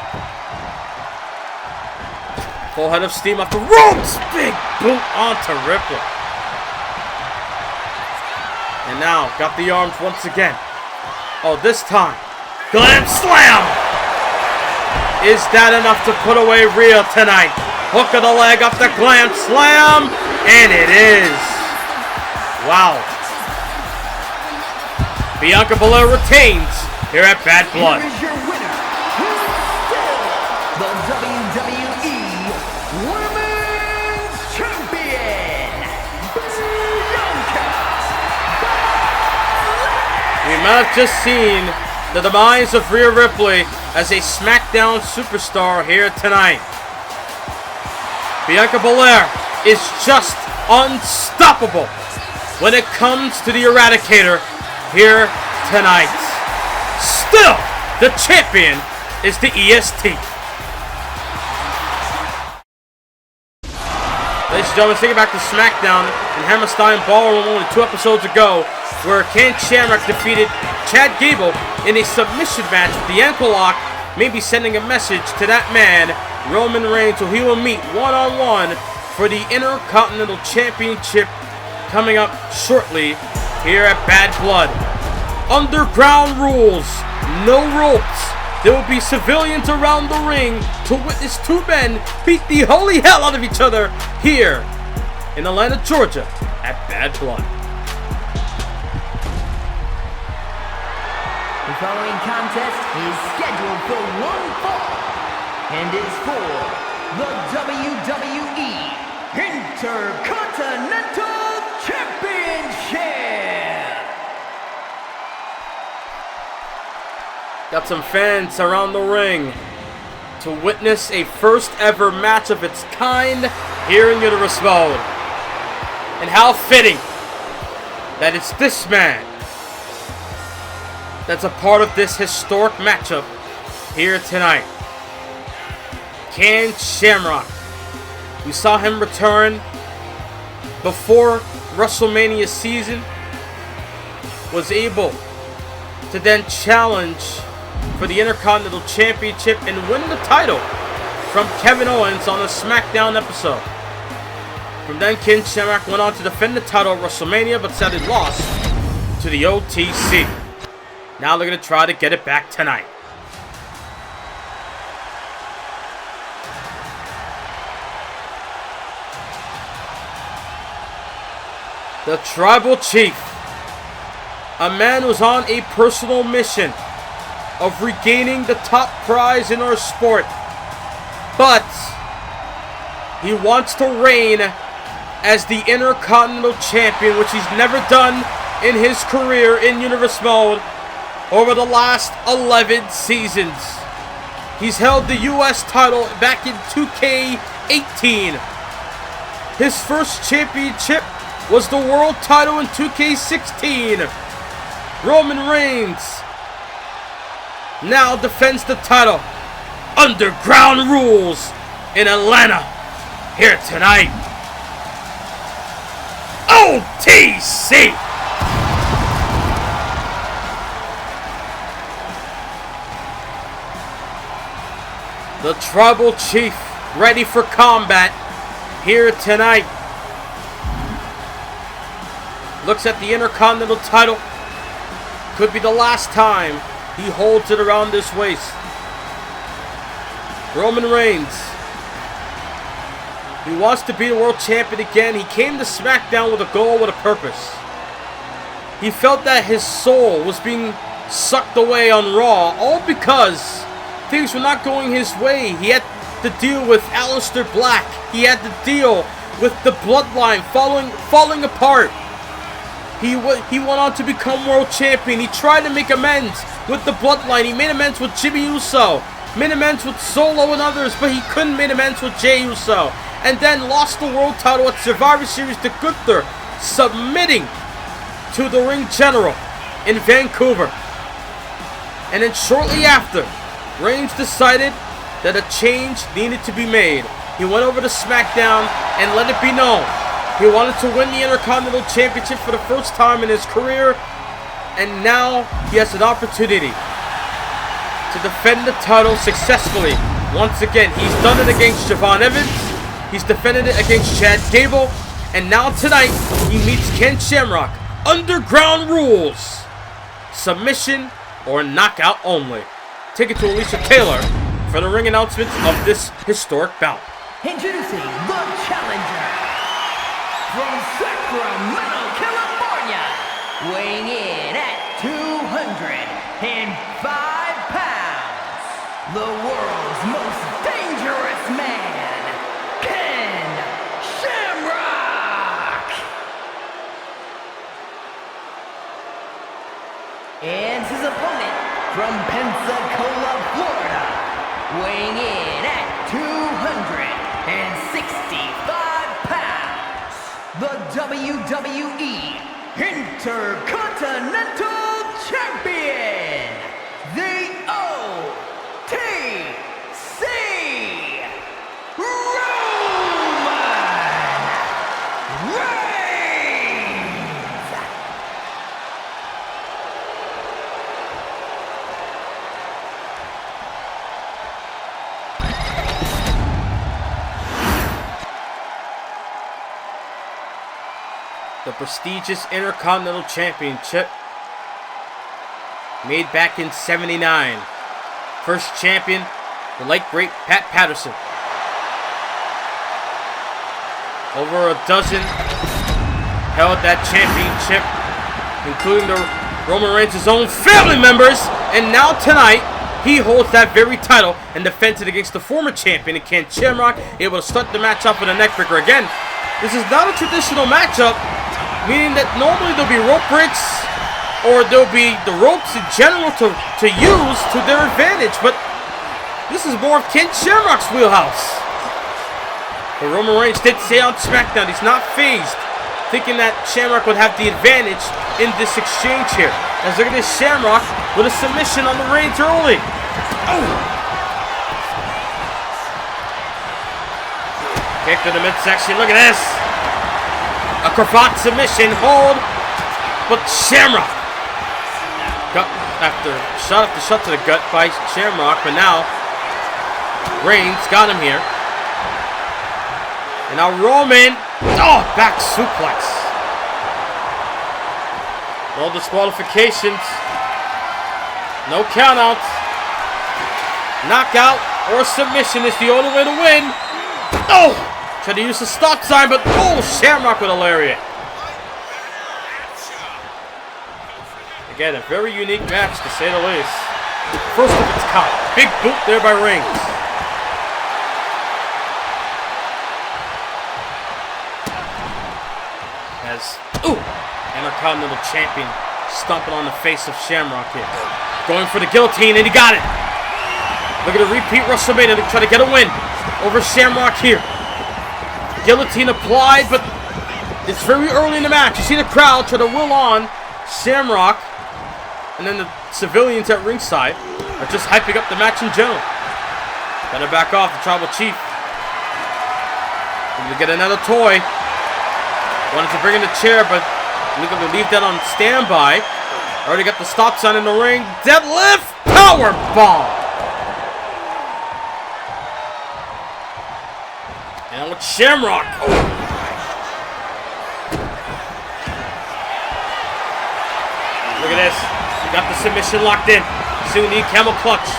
Full head of steam off the ropes! Big boot onto Ripley. And now, got the arms once again. Oh, this time, Glam Slam! Is that enough to put away Rhea tonight? Hook of the leg off the Glam Slam, and it is. Wow. Bianca Belair retains here at Bad Blood. Here is your winner, the WWE Women's Champion, Bianca. We might have just seen the demise of Rhea Ripley as a SmackDown superstar here tonight. Bianca Belair is just unstoppable when it comes to the Eradicator here tonight. Still, the champion is the EST. and gentlemen, take it back to SmackDown in Hammerstein Ballroom only 2 episodes ago, where Ken Shamrock defeated Chad Gable in a submission match with the ankle lock, maybe sending a message to that man, Roman Reigns, who he will meet one-on-one for the Intercontinental Championship coming up shortly here at Bad Blood. Underground rules, no ropes. There will be civilians around the ring to witness 2 men beat the holy hell out of each other here in Atlanta, Georgia at Bad Blood. The following contest is scheduled for 1 fall and is for the WWE Intercontinental Championship. Got some fans around the ring to witness a first ever match of its kind here in Universe Mode. And how fitting that it's this man that's a part of this historic matchup here tonight. Ken Shamrock. We saw him return before WrestleMania season, was able to then challenge for the Intercontinental Championship and win the title from Kevin Owens on a SmackDown episode. From then, Ken Shamrock went on to defend the title at WrestleMania, but sadly lost to the OTC. Now they're going to try to get it back tonight. The Tribal Chief, a man who's on a personal mission of regaining the top prize in our sport, but he wants to reign as the Intercontinental Champion, which he's never done in his career in Universe Mode over the last 11 seasons. He's held the US title back in 2K18. His first championship was the world title in 2K16. Roman Reigns now defends the title. Underground rules in Atlanta here tonight. OTC! The Tribal Chief ready for combat here tonight. Looks at the Intercontinental title. Could be the last time he holds it around his waist. Roman Reigns. He wants to be the world champion again. He came to SmackDown with a goal, with a purpose. He felt that his soul was being sucked away on Raw, all because things were not going his way. He had to deal with Aleister Black. He had to deal with the bloodline falling apart. He went on to become world champion. He tried to make amends with the bloodline. He made amends with Jimmy Uso, made amends with Solo and others, but he couldn't make amends with Jey Uso. And then lost the world title at Survivor Series to Gunther, submitting to the Ring General in Vancouver. And then shortly after, Reigns decided that a change needed to be made. He went over to SmackDown and let it be known he wanted to win the Intercontinental Championship for the first time in his career, and now he has an opportunity to defend the title successfully. Once again, he's done it against Javon Evans, he's defended it against Chad Gable, and now tonight he meets Ken Shamrock. Underground rules, submission or knockout only. Take it to Alicia Taylor for the ring announcements of this historic bout. Introducing the challenger from Sacramento, California, weighing in at 205 pounds, the world's most dangerous man, Ken Shamrock. And his opponent from Pensacola, Florida, weighing in at 265 pounds, the WWE Intercontinental Champion, the OTC, Roman prestigious Intercontinental Championship made back in '79. First champion, the late great Pat Patterson. Over a dozen held that championship, including the Roman Reigns' own family members, and now tonight he holds that very title and defends it against the former champion, Ken Shamrock, able to start the match off with a neckbreaker. Again, this is not a traditional matchup, meaning that normally there'll be rope breaks or there'll be the ropes in general to use to their advantage, but this is more of Ken Shamrock's wheelhouse. But Roman Reigns did say on SmackDown he's not phased, thinking that Shamrock would have the advantage in this exchange here. As look at this Shamrock with a submission on the Reigns early. Oh! Kick to the midsection. Look at this. A cravat submission hold, but Shamrock got shot to the gut by Shamrock, but now Reigns got him here. And now Roman, back suplex. No disqualifications. No countouts. Knockout or submission is the only way to win. Tried to use the stop sign, but Shamrock with a lariat. Again, a very unique match to say the least. First of its kind. Big boot there by Reigns. As Intercontinental Champion stomping on the face of Shamrock here. Going for the guillotine, and he got it. Look at the repeat WrestleMania to try to get a win over Shamrock here. Guillotine applied, but it's very early in the match. You see the crowd try to will on Shamrock, and then the civilians at ringside are just hyping up the match in general. Gotta back off the Tribal Chief. And we get another toy. Wanted to bring in the chair, but we're going to leave that on standby. Already got the stop sign in the ring. Deadlift power bomb. And with Shamrock. Look at this. Got the submission locked in. Soon need camel clutch.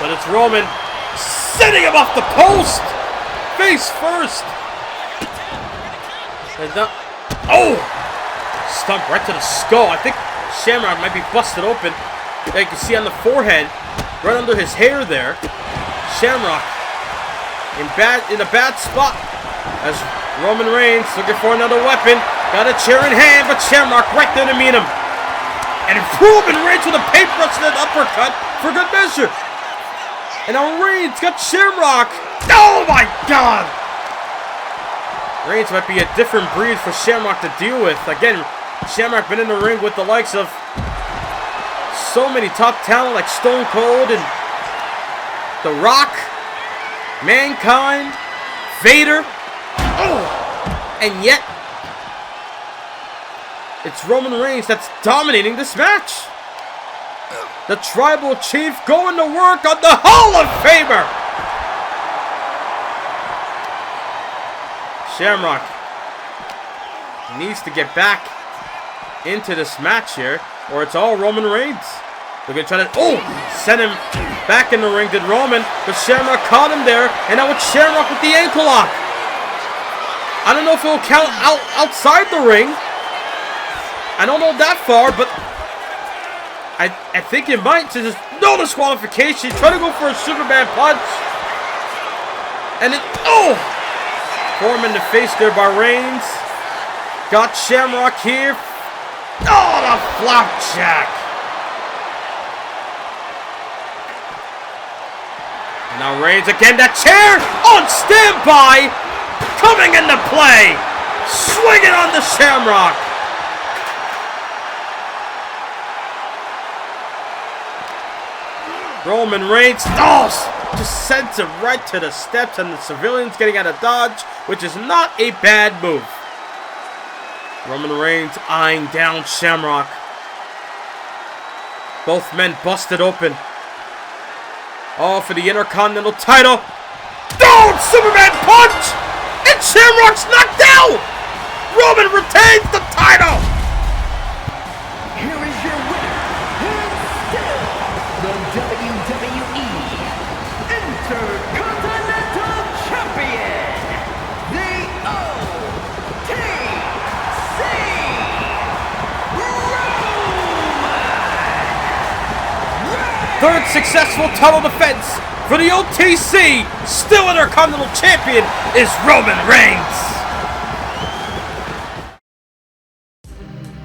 But it's Roman setting him off the post. Face first. Stump right to the skull. I think Shamrock might be busted open. You can see on the forehead, right under his hair there. Shamrock in a bad spot. As Roman Reigns looking for another weapon. Got a chair in hand, but Shamrock right there to meet him. And Roman Reigns with a paintbrush and an uppercut for good measure. And now Reigns got Shamrock. Oh my God! Reigns might be a different breed for Shamrock to deal with. Again, Shamrock been in the ring with the likes of so many top talent like Stone Cold and The Rock, Mankind, Vader. And yet, it's Roman Reigns that's dominating this match. The Tribal Chief going to work on the Hall of Famer. Shamrock needs to get back into this match here, or it's all Roman Reigns. They're going to try to, send him back in the ring, did Roman, but Shamrock caught him there, and now it's Shamrock with the ankle lock. I don't know if it'll count outside the ring. I don't know that far, but I think it might. So just no disqualification. Try to go for a Superman punch. And it, form in the face there by Reigns. Got Shamrock here. The flapjack. And now Reigns again. That chair on standby. Coming into play. Swinging on the Shamrock. Roman Reigns, just sends him right to the steps, and the civilians getting out of dodge, which is not a bad move. Roman Reigns eyeing down Shamrock. Both men busted open. For the Intercontinental title. Superman punch! And Shamrock's knocked out! Roman retains the title! Here is your winner, and still the WWE Intercontinental Champion, the OTC Roman. Third successful title defense for the OTC, still Intercontinental Champion, is Roman Reigns.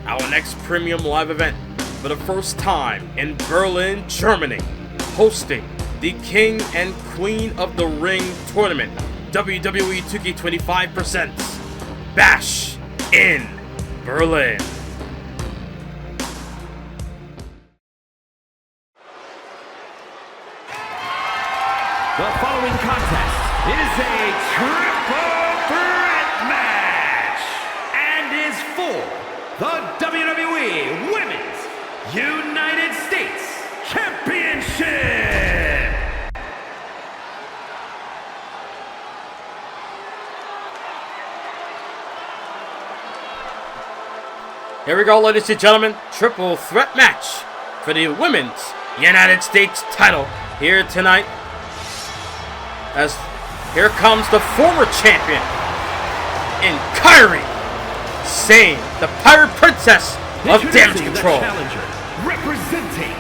Our next premium live event, for the first time in Berlin, Germany, hosting the King and Queen of the Ring tournament, WWE 2K25 presents Bash in Berlin. The following contest is a triple threat match and is for the WWE Women's United States Championship. Here we go, ladies and gentlemen, triple threat match for the Women's United States title here tonight. As here comes the former champion in Kairi Sane, the Pirate Princess of Damage Control. The challenger, representing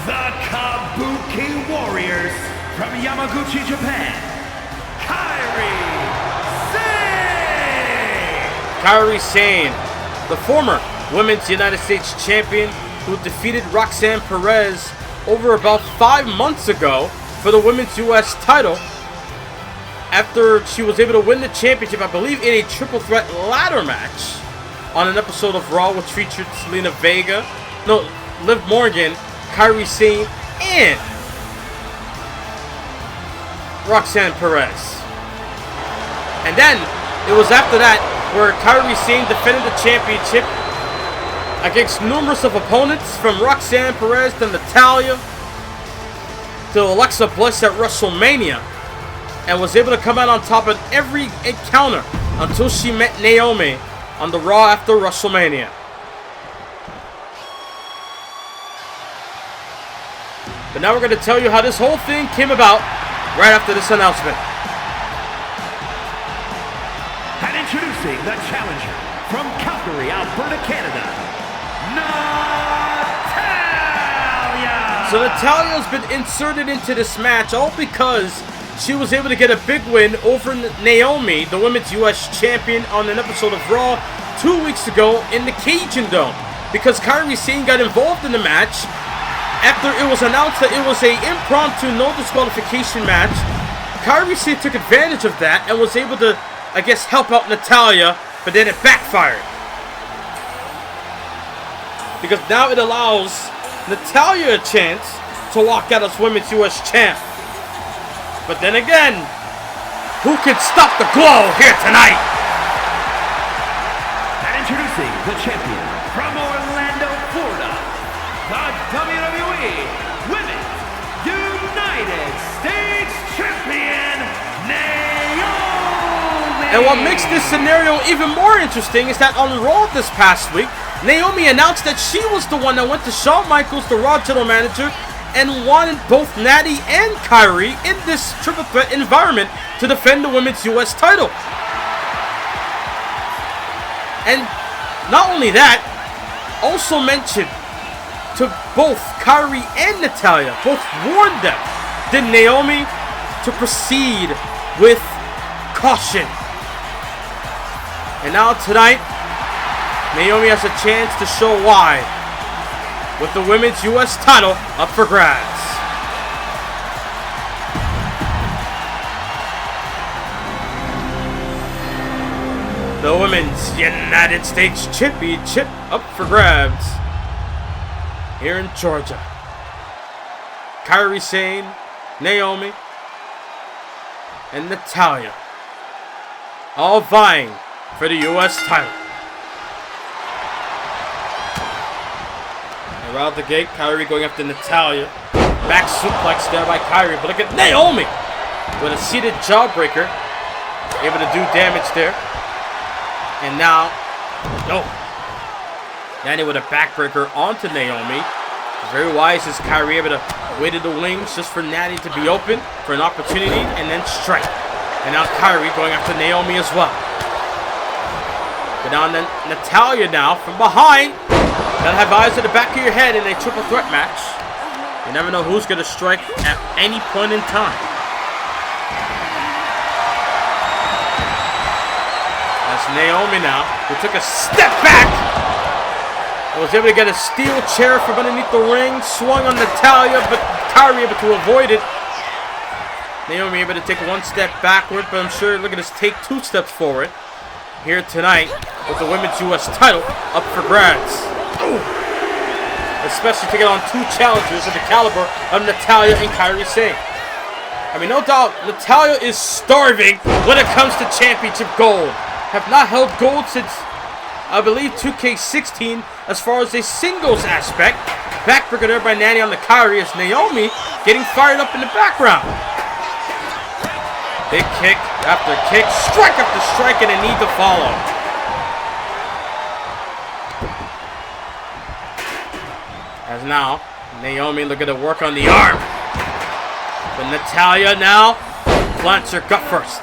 the Kabuki Warriors from Yamaguchi, Japan, Kairi Sane. Kairi Sane, the former Women's United States champion who defeated Roxanne Perez over about 5 months ago for the Women's US title, after she was able to win the championship, I believe, in a triple threat ladder match on an episode of Raw, which featured Liv Morgan, Kairi Sane, and Roxanne Perez. And then it was after that where Kairi Sane defended the championship against numerous of opponents, from Roxanne Perez to Natalya to Alexa Bliss at WrestleMania, and was able to come out on top of every encounter until she met Naomi on the Raw after WrestleMania. But now we're going to tell you how this whole thing came about right after this announcement. And introducing the challenger from Calgary, Alberta, Canada, Natalya! So Natalya's been inserted into this match all because she was able to get a big win over Naomi, the Women's US Champion, on an episode of Raw 2 weeks ago in the Cajun Dome. Because Kairi Sane got involved in the match after it was announced that it was an impromptu no disqualification match. Kairi Sane took advantage of that and was able to, I guess, help out Natalya, but then it backfired. Because now it allows Natalya a chance to walk out as Women's US Champ. But then again, who can stop the glow here tonight? And introducing the champion from Orlando, Florida, the WWE Women's United States Champion, Naomi! And what makes this scenario even more interesting is that on Raw this past week, Naomi announced that she was the one that went to Shawn Michaels, the Raw General Manager, and wanted both Natty and Kairi in this triple threat environment to defend the Women's US title. And not only that, also mentioned to both Kairi and Natalya, both warned them, did Naomi, to proceed with caution. And now tonight, Naomi has a chance to show why, with the Women's US title up for grabs. The Women's United States Championship up for grabs here in Georgia. Kairi Sane, Naomi, and Natalya all vying for the US title. Right out the gate, Kairi going after Natalya. Back suplex there by Kairi, but look at Naomi with a seated jawbreaker, able to do damage there. And now Oh. Nanny with a backbreaker onto Naomi. Very wise as Kyrie able to wait in the wings just for Natty to be open for an opportunity and then strike. And now Kyrie going after Naomi as well. But now Natalya now from behind. Gotta have eyes at the back of your head in a triple threat match. You never know who's gonna strike at any point in time. That's Naomi now, who took a step back. Was able to get a steel chair from underneath the ring, swung on Natalya, but Kyrie able to avoid it. Naomi able to take one step backward, but I'm sure look at us take 2 steps forward here tonight with the Women's U.S. title up for grabs. Ooh. Especially taking on 2 challengers of the caliber of Natalya and Kyrie Sane. I mean, no doubt, Natalya is starving when it comes to championship gold. Have not held gold since, I believe, 2K16 as far as a singles aspect. Backbreaker there by Nanny on the Kyrie as Naomi getting fired up in the background. Big kick after kick, strike after strike, and a need to follow. As now, Naomi looking to work on the arm. But Natalya now plants her gut first.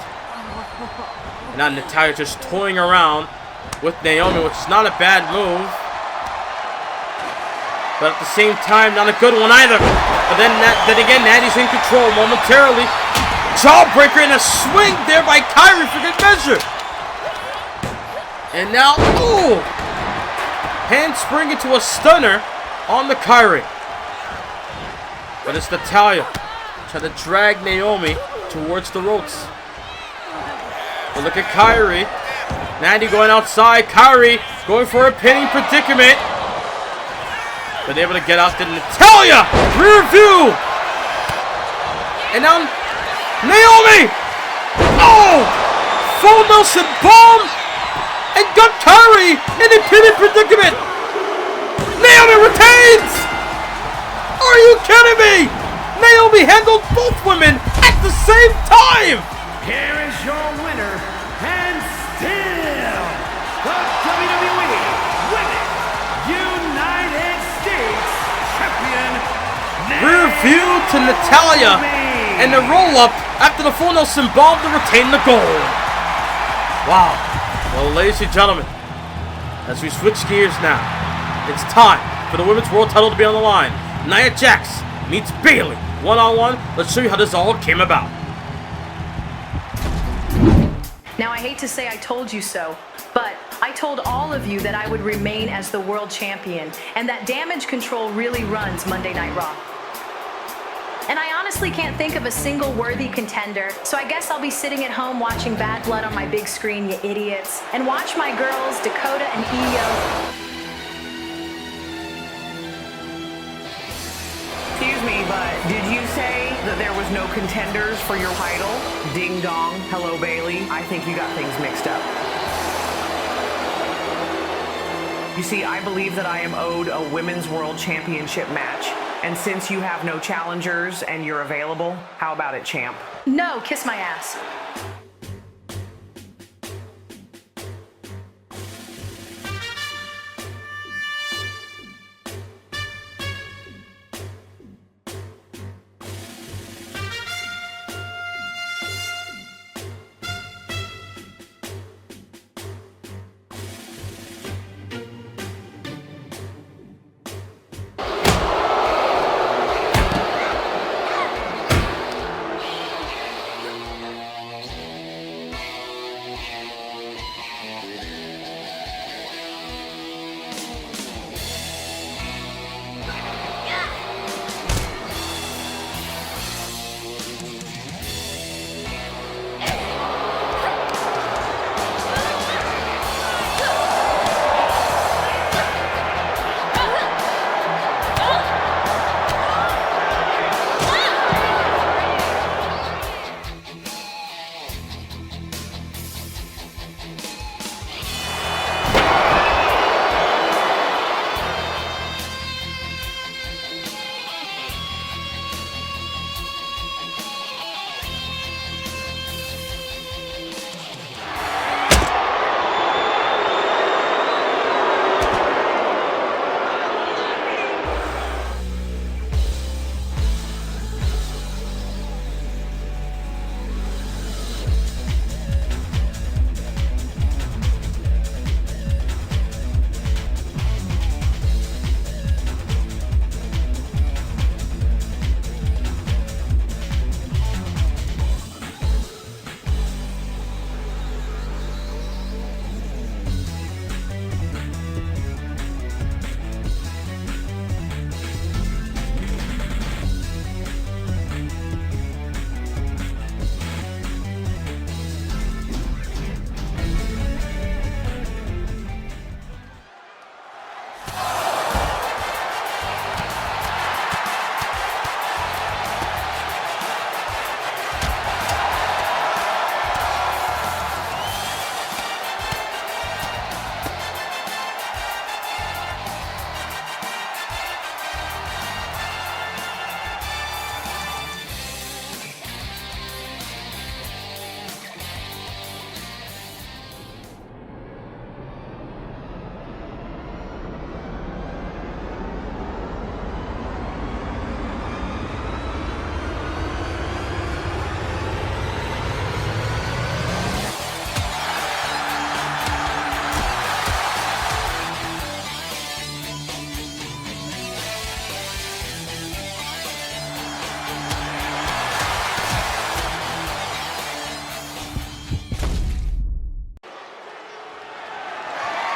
And now Natalya just toying around with Naomi, which is not a bad move. But at the same time, not a good one either. But then again, Natty's in control momentarily. Jawbreaker and a swing there by Kyrie for good measure. And now, ooh! Handspring into a stunner on the Kyrie. But it's Natalya trying to drag Naomi towards the ropes. But look at Kyrie. Natty going outside. Kyrie going for a pinning predicament. But able to get out to Natalya. Rear view. And now Naomi. Oh! Full Nelson bomb. And got Kyrie in a pinning predicament. Naomi retains. Are you kidding me? Naomi handled both women at the same time. Here is your winner, and still the WWE Women's United States Champion, Rear view to Natalya, and the roll-up after the full Nelson bomb to retain the gold. Wow. Well, ladies and gentlemen, as we switch gears now, it's time for the Women's World title to be on the line. Nia Jax meets Bayley one-on-one. Let's show you how this all came about. Now, I hate to say I told you so, but I told all of you that I would remain as the world champion and that Damage Control really runs Monday Night Raw. And I honestly can't think of a single worthy contender, so I guess I'll be sitting at home watching Bad Blood on my big screen, you idiots, and watch my girls, Dakota and Io. Excuse me, but did you say that there was no contenders for your title? Ding dong. Hello, Bayley. I think you got things mixed up. You see, I believe that I am owed a Women's World Championship match. And since you have no challengers and you're available, how about it, champ? No, kiss my ass.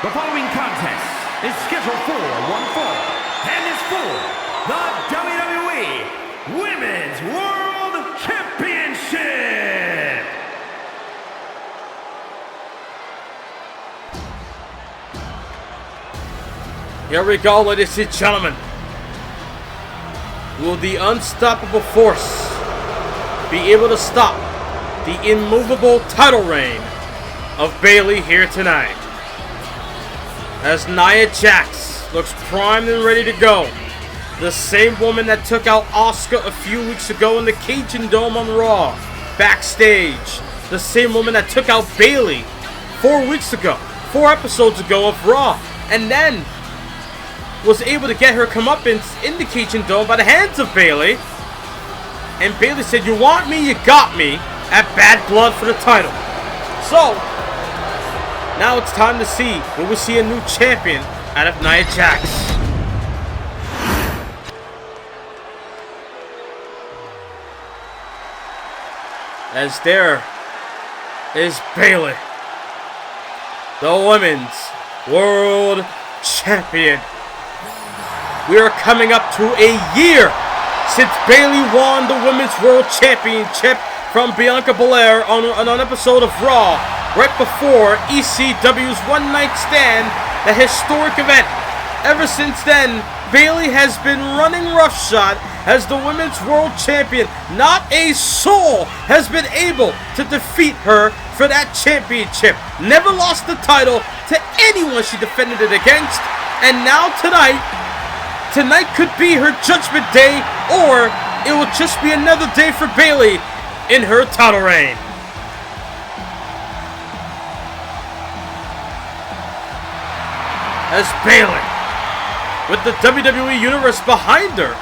The following contest is scheduled for one fall and is for the WWE Women's World Championship. Here we go, ladies and gentlemen. Will the unstoppable force be able to stop the immovable title reign of Bayley here tonight? As Nia Jax looks primed and ready to go. The same woman that took out Asuka a few weeks ago in the Cajun Dome on Raw. Backstage. The same woman that took out Bayley 4 weeks ago. 4 episodes ago of Raw. And then was able to get her comeuppance in the Cajun Dome by the hands of Bayley. And Bayley said, "You want me, you got me," at Bad Blood for the title. So, now it's time to see, will we see a new champion out of Nia Jax? As there is Bayley, the Women's World Champion. We are coming up to a year since Bayley won the Women's World Championship from Bianca Belair on an episode of Raw, right before ECW's One Night Stand, the historic event. Ever since then, Bayley has been running roughshod as the Women's World Champion. Not a soul has been able to defeat her for that championship. Never lost the title to anyone she defended it against. And now tonight could be her judgment day, or it will just be another day for Bayley in her title reign. As Bayley, with the WWE Universe behind her,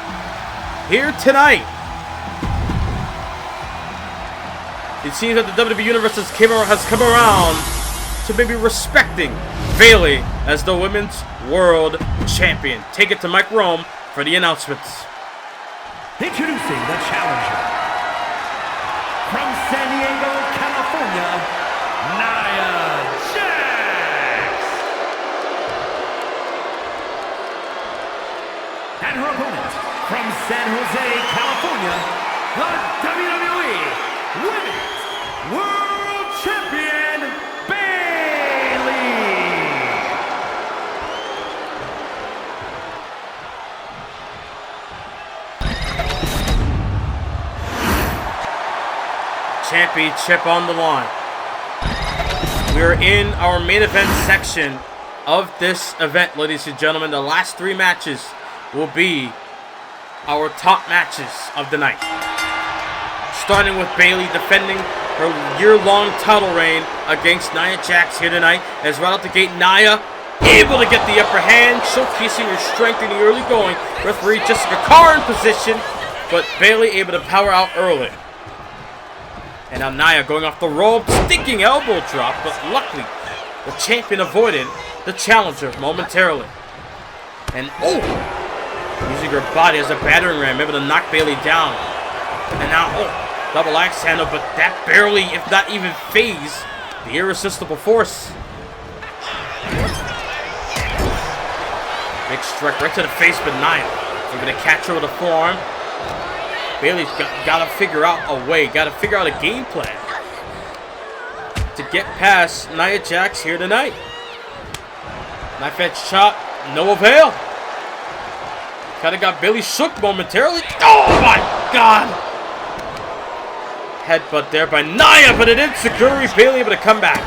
here tonight. It seems that the WWE Universe has come around to maybe respecting Bayley as the Women's World Champion. Take it to Mike Rome for the announcements. Introducing the challenger from San Diego, California, Nia Jax. And her opponent from San Jose, California, the WWE Women's World Champion, Bayley. Championship on the line. We're in our main event section of this event, ladies and gentlemen. The last 3 matches will be our top matches of the night. Starting with Bayley defending her year-long title reign against Nia Jax here tonight. As right out the gate, Nia able to get the upper hand, showcasing her strength in the early going. Referee Jessica Carr in position, but Bayley able to power out early. And now Nia going off the rope, stinking elbow drop, but luckily the champion avoided the challenger momentarily. And using her body as a battering ram, able to knock Bayley down. And now, double axe handle, but that barely, if not even phase, the irresistible force. Big strike right to the face, but Nia able to catch her with a forearm. Bayley's got to figure out a way, got to figure out a game plan to get past Nia Jax here tonight. Knife edge chop, no avail. Kind of got Bayley shook momentarily. Oh my God! Headbutt there by Nia, but it insecure. Bayley able to come back.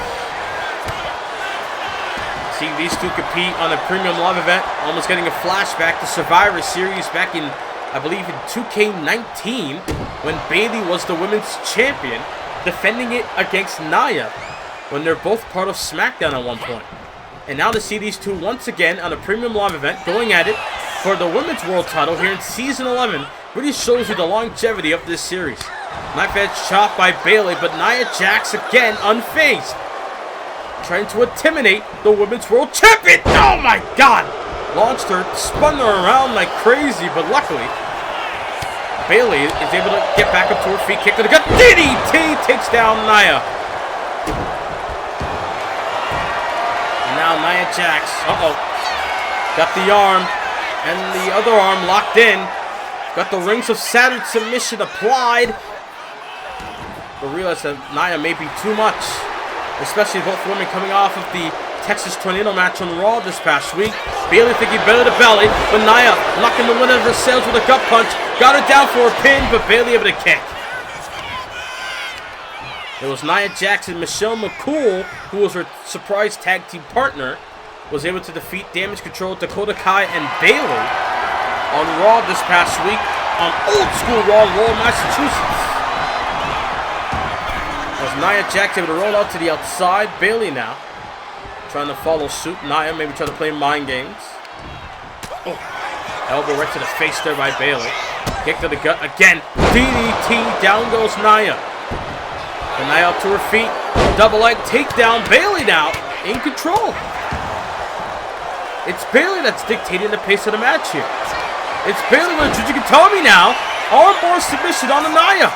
Seeing these two compete on a premium live event, almost getting a flashback to Survivor Series back in, I believe, in 2K19, when Bayley was the women's champion, defending it against Nia when they're both part of SmackDown at one point. And now to see these two once again on a premium live event going at it for the women's world title here in season 11 really shows you the longevity of this series. Knife edge chop by Bayley, but Nia Jax again unfazed, trying to intimidate the women's world champion. Oh my God! Launched her, spun her around like crazy, but luckily Bayley is able to get back up to her feet, kick to the gut. DDT takes down Nia. And now Nia Jax. Got the arm and the other arm locked in. Got the Rings of Saturn submission applied. But realize that Nia may be too much. Especially both women coming off of the Texas Tornado match on Raw this past week. Bayley thinking better to belly, but Nia knocking the wind out of her sails with a gut punch. Got her down for a pin, but Bayley able to kick. It was Nia Jax and Michelle McCool, who was her surprise tag team partner, was able to defeat Damage Control, Dakota Kai, and Bayley on Raw this past week on Old School Raw in Lowell, Massachusetts. Was Nia Jax able to roll out to the outside. Bayley now trying to follow suit. Nia maybe trying to play mind games. Elbow right to the face there by Bayley. Kick to the gut again. DDT. Down goes Nia. And Nia up to her feet. Double leg takedown. Bayley now in control. It's Bayley that's dictating the pace of the match here. It's Bayley with a Jujikatomi now. Armbar submission on the Nia.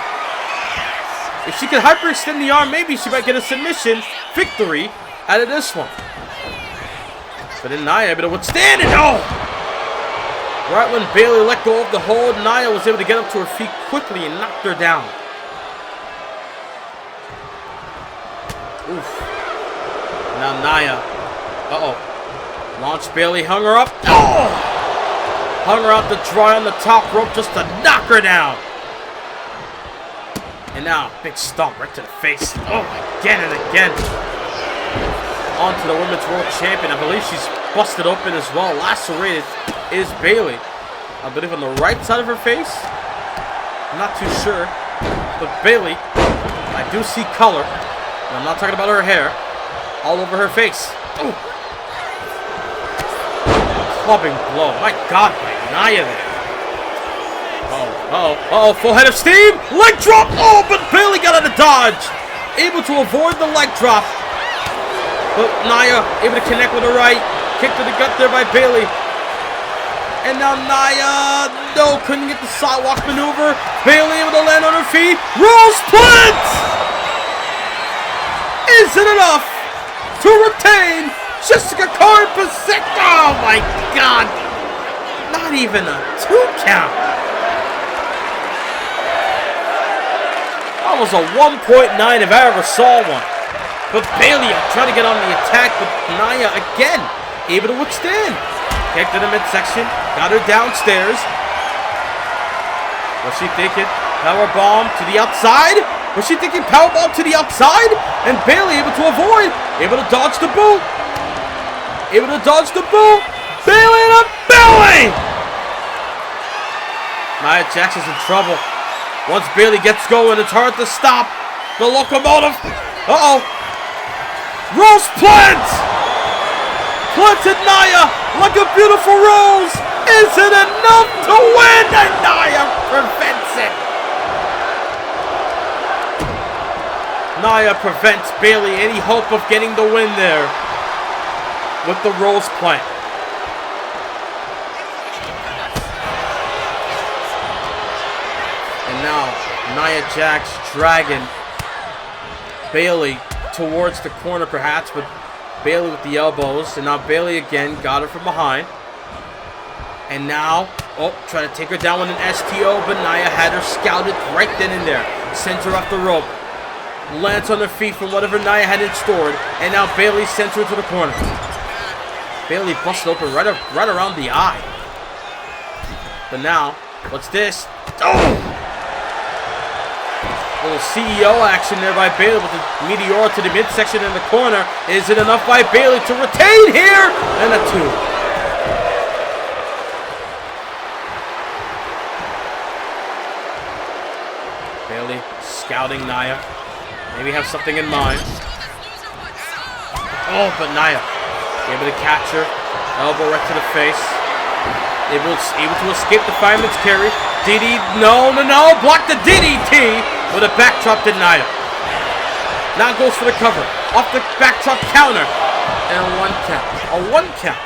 If she can hyperextend the arm, maybe she might get a submission victory out of this one. But then Nia able to withstand it. Right when Bayley let go of the hold, Nia was able to get up to her feet quickly and knocked her down. Oof. Now Nia. Launched Bayley, hung her up. Hung her out to dry on the top rope just to knock her down. And now, big stomp right to the face. Again and again. On to the Women's World Champion. I believe she's busted open as well. Lacerated is Bayley. I believe on the right side of her face. I'm not too sure. But Bayley, I do see color. And I'm not talking about her hair. All over her face. Clubbing blow. My God, Nia there. Full head of steam. Leg drop. But Bayley got out of dodge. Able to avoid the leg drop. But Nia able to connect with the right. Kick to the gut there by Bayley. And now Nia, couldn't get the sidewalk maneuver. Bayley able to land on her feet. Roll split! Is it enough to retain Jessica Carpasek? Oh my God. Not even a 2 count. That was a 1.9 if I ever saw one. But Bayley trying to get on the attack, but Nia again able to withstand. Kick to the midsection, got her downstairs. Was she thinking powerbomb to the outside? Was she thinking powerbomb to the outside? And Bayley able to avoid, able to dodge the boot. Able to dodge the boot. Bayley to belly! Nia Jax is in trouble. Once Bayley gets going, it's hard to stop the locomotive. Rose plants! Planted Nia like a beautiful rose. Is it enough to win? And Nia prevents it. Nia prevents Bayley any hope of getting the win there with the rose plant. And now Nia Jax dragging Bayley towards the corner perhaps, but Bayley with the elbows. And now Bayley again got her from behind. And now, trying to take her down with an STO, but Nia had her scouted right then and there. Sends her off the rope. Lands on her feet from whatever Nia had in store. And now Bayley sends her to the corner. Bayley busted open right around the eye. But now, what's this? Little CEO action there by Bayley with the Meteora to the midsection in the corner. Is it enough by Bayley to retain here? And a 2. Bayley scouting Nia. Maybe have something in mind. But Nia able to catch her. Elbow right to the face. Able to escape the fireman's carry. No. Block the DDT with a backdrop to Nia. Now goes for the cover. Off the backdrop counter. And a 1 count. A 1 count.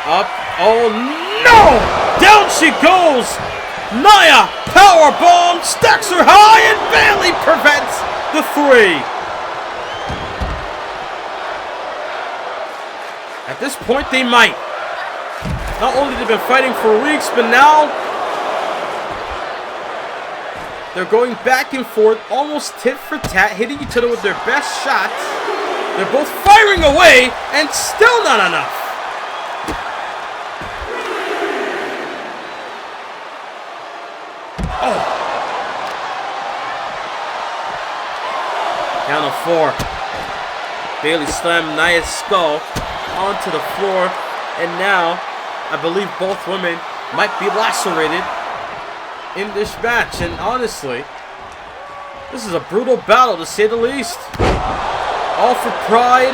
Up. No! Down she goes. Nia powerbomb stacks her high, and Bayley prevents the 3. At this point, they might. Not only have they been fighting for weeks, but now they're going back and forth, almost tit for tat, hitting each other with their best shots. They're both firing away, and still not enough. Oh. Count of 4. Bayley slammed Nia's skull onto the floor, and now I believe both women might be lacerated in this match. And honestly, this is a brutal battle to say the least. All for pride,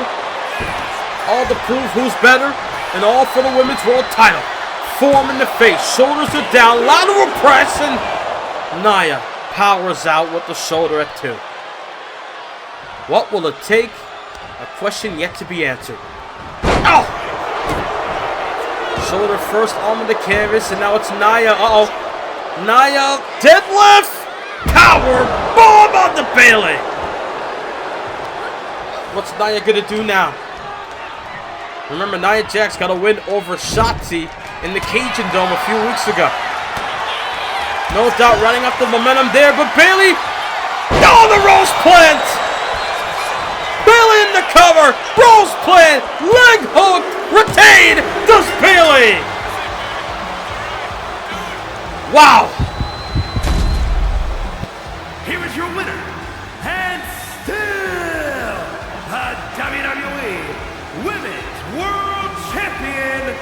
all to prove who's better, and all for the women's world title. Form in the face, shoulders are down, lateral press, and Nia powers out with the shoulder at 2. What will it take? A question yet to be answered. Oh! Shoulder first on the canvas, and now it's Nia. Uh-oh. Nia, deadlift! Power bomb on the Bayley! What's Nia gonna do now? Remember, Nia Jax got a win over Shotzi in the Cajun Dome a few weeks ago. No doubt running up the momentum there, but Bayley... Oh, the Rose Plant! Bayley in the cover! Rose Plant! Leg hook! Retained! Does Bayley! Wow! Here is your winner, and still the WWE Women's World Champion,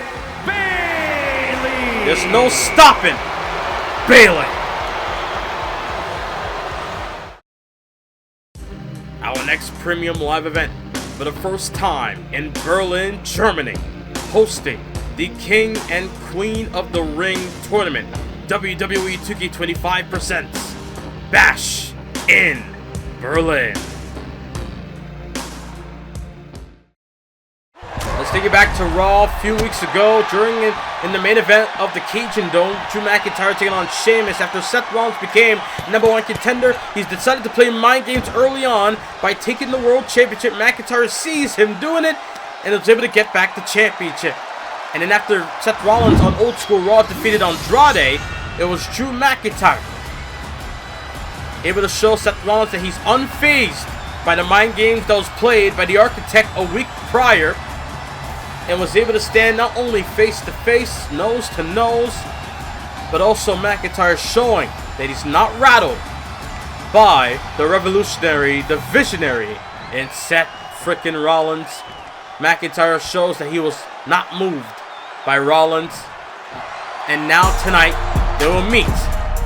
Bayley! There's no stopping Bayley! Our next premium live event, for the first time in Berlin, Germany, hosting the King and Queen of the Ring tournament. WWE 2K25 presents Bash in Berlin. Let's take it back to Raw a few weeks ago. In the main event of the Cajun Dome, Drew McIntyre taking on Sheamus. After Seth Rollins became #1 contender, he's decided to play mind games early on by taking the World Championship. McIntyre sees him doing it and is able to get back the championship. And then after Seth Rollins on Old School Raw defeated Andrade, it was Drew McIntyre able to show Seth Rollins that he's unfazed by the mind games that was played by the Architect a week prior, and was able to stand not only face to face, nose to nose, but also McIntyre showing that he's not rattled by the revolutionary, the visionary, and Seth frickin' Rollins. McIntyre shows that he was not moved by Rollins. And now tonight, they will meet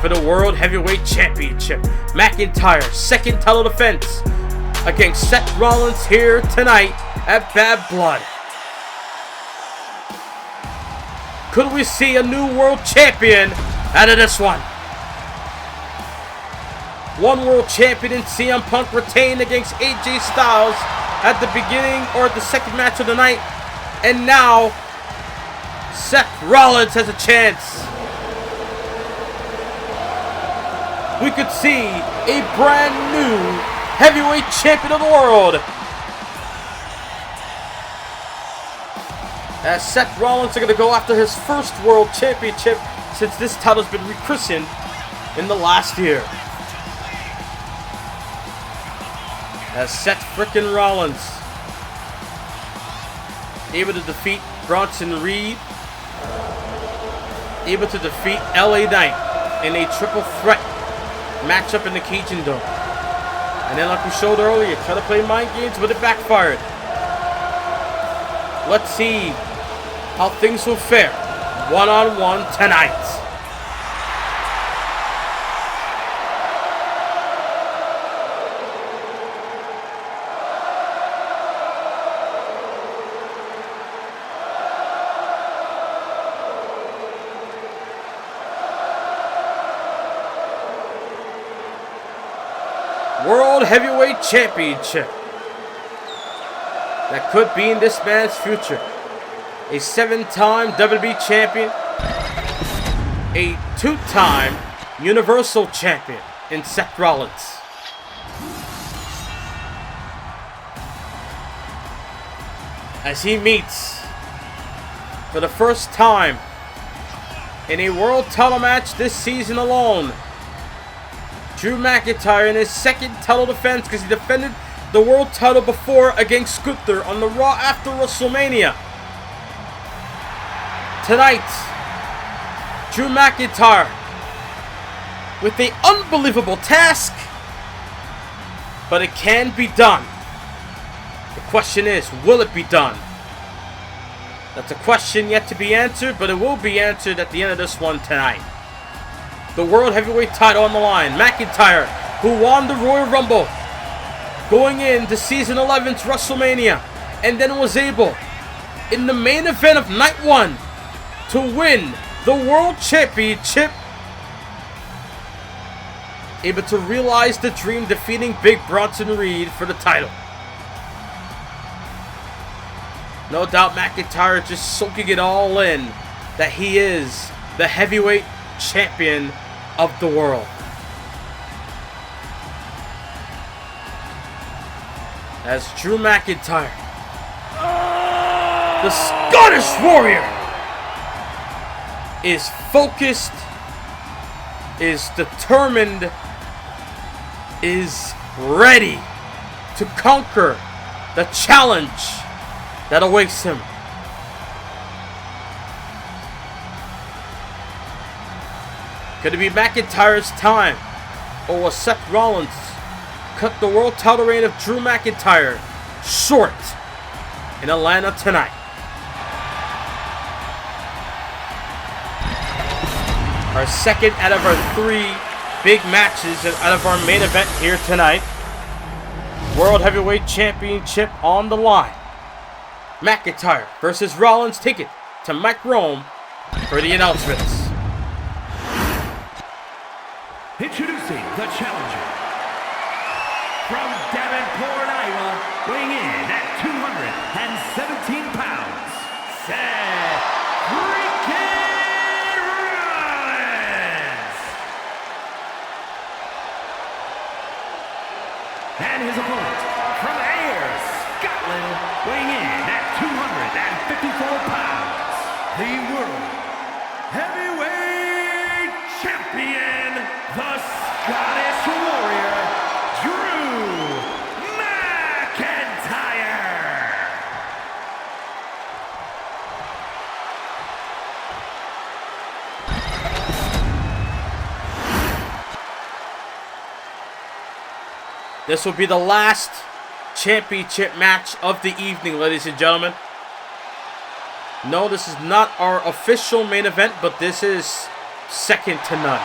for the World Heavyweight Championship. McIntyre's second title defense against Seth Rollins here tonight at Bad Blood. Could we see a new world champion out of this one? One world champion in CM Punk retained against AJ Styles at the beginning or at the second match of the night. And now, Seth Rollins has a chance. We could see a brand new heavyweight champion of the world. As Seth Rollins are going to go after his first world championship since this title's been rechristened in the last year. As Seth frickin' Rollins able to defeat Bronson Reed, able to defeat LA Knight in a triple threat matchup in the Cajun Dome. And then like we showed earlier, try to play mind games, but it backfired. Let's see how things will fare one-on-one tonight. World Heavyweight Championship that could be in this man's future. A 7-time WWE champion, a 2-time Universal champion in Seth Rollins. as he meets for the first time in a world title match this season alone, Drew McIntyre in his second title defense, because he defended the world title before against Gunther on the Raw after WrestleMania. Tonight, Drew McIntyre with the unbelievable task, but it can be done. The question is, will it be done? That's a question yet to be answered, but it will be answered at the end of this one tonight. The World Heavyweight title on the line. McIntyre, who won the Royal Rumble going into Season 11's WrestleMania, and then was able, in the main event of Night 1, to win the World Championship. Able to realize the dream, defeating Big Bronson Reed for the title. No doubt McIntyre just soaking it all in that he is the heavyweight champion of the world. As Drew McIntyre, the Scottish Warrior, is focused, is determined, is ready to conquer the challenge that awaits him. Could it be McIntyre's time, or will Seth Rollins cut the world title reign of Drew McIntyre short in Atlanta tonight? Our second out of our three big matches out of our main event here tonight. World Heavyweight Championship on the line. McIntyre versus Rollins. Take it to Mike Rome for the announcements. Introducing the challenger. From Davenport, Iowa, weighing in at 217 pounds, Seth freaking Rollins. And his opponent, from Ayr, Scotland, weighing in at 254 pounds, the World Heavyweight Champion, the Scottish Warrior, Drew McIntyre. This will be the last championship match of the evening, ladies and gentlemen. No, this is not our official main event, but this is second to none.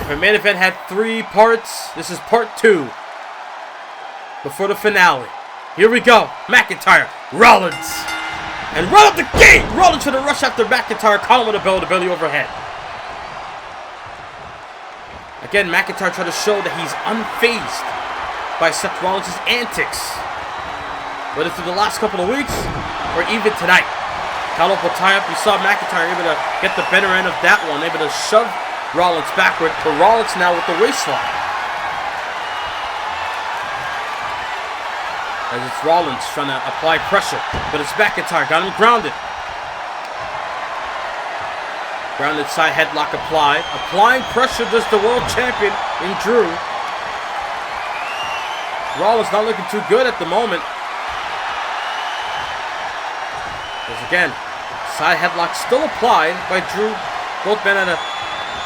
If our main event had 3 parts, this is part 2 before the finale. Here we go. McIntyre, Rollins. And right up the gate, Rollins trying to rush after McIntyre, caught him with a belly overhead. Again, McIntyre tried to show that he's unfazed by Seth Rollins' antics. Whether through the last couple of weeks or even tonight. Colorful tie-up. We saw McIntyre able to get the better end of that one, able to shove Rollins backward, but Rollins now with the waistlock. As it's Rollins trying to apply pressure, but it's McIntyre, got him grounded. Grounded side headlock applied. Applying pressure does the world champion in Drew. Rollins not looking too good at the moment. As again, side headlock still applied by Drew. Both men at a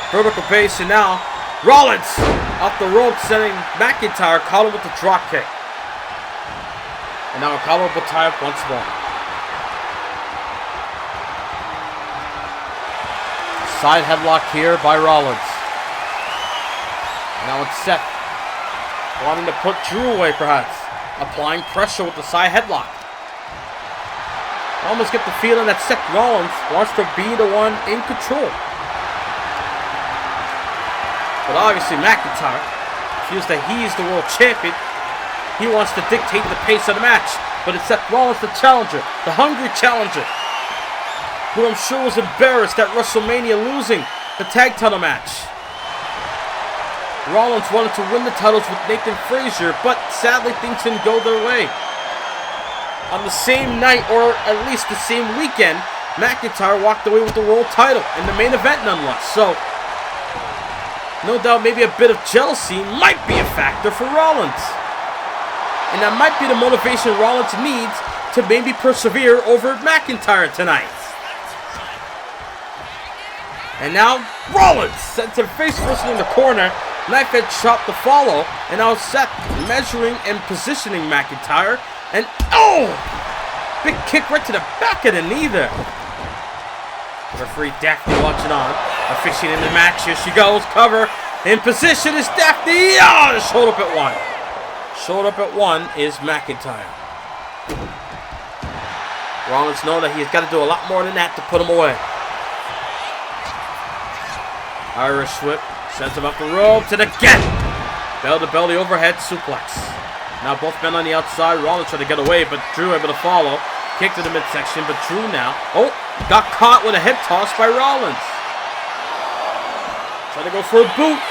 vertical base, and now Rollins off the rope, sending McIntyre, caught him with the drop kick. And now a collarbone tie-up once more. Side headlock here by Rollins. Now it's Seth wanting to put Drew away, perhaps. Applying pressure with the side headlock. I almost get the feeling that Seth Rollins wants to be the one in control. But obviously McIntyre feels that he's the world champion. He wants to dictate the pace of the match. But it's Seth Rollins, the challenger, the hungry challenger, who I'm sure was embarrassed at WrestleMania losing the tag title match. Rollins wanted to win the titles with Nathan Frazier, but sadly things didn't go their way. On the same night, or at least the same weekend, McIntyre walked away with the world title in the main event nonetheless. So, no doubt maybe a bit of jealousy might be a factor for Rollins. And that might be the motivation Rollins needs to maybe persevere over McIntyre tonight. And now, Rollins sends him face first in the corner. Knife edge chop to follow, and now Seth measuring and positioning McIntyre, and oh! Big kick right to the back of the knee there. Referee Daphne watching on, officiating the match. Here she goes, cover, in position is Daphne. Oh, showed up at one. Showed up at one is McIntyre. Rollins knows that he's got to do a lot more than that to put him away. Irish whip. Sends him up the rope to the get. Bell-to-belly overhead suplex. Now both men on the outside. Rollins trying to get away, but Drew able to follow. Kick to the midsection, but Drew now. Oh, got caught with a hip toss by Rollins. Trying to go for a boot.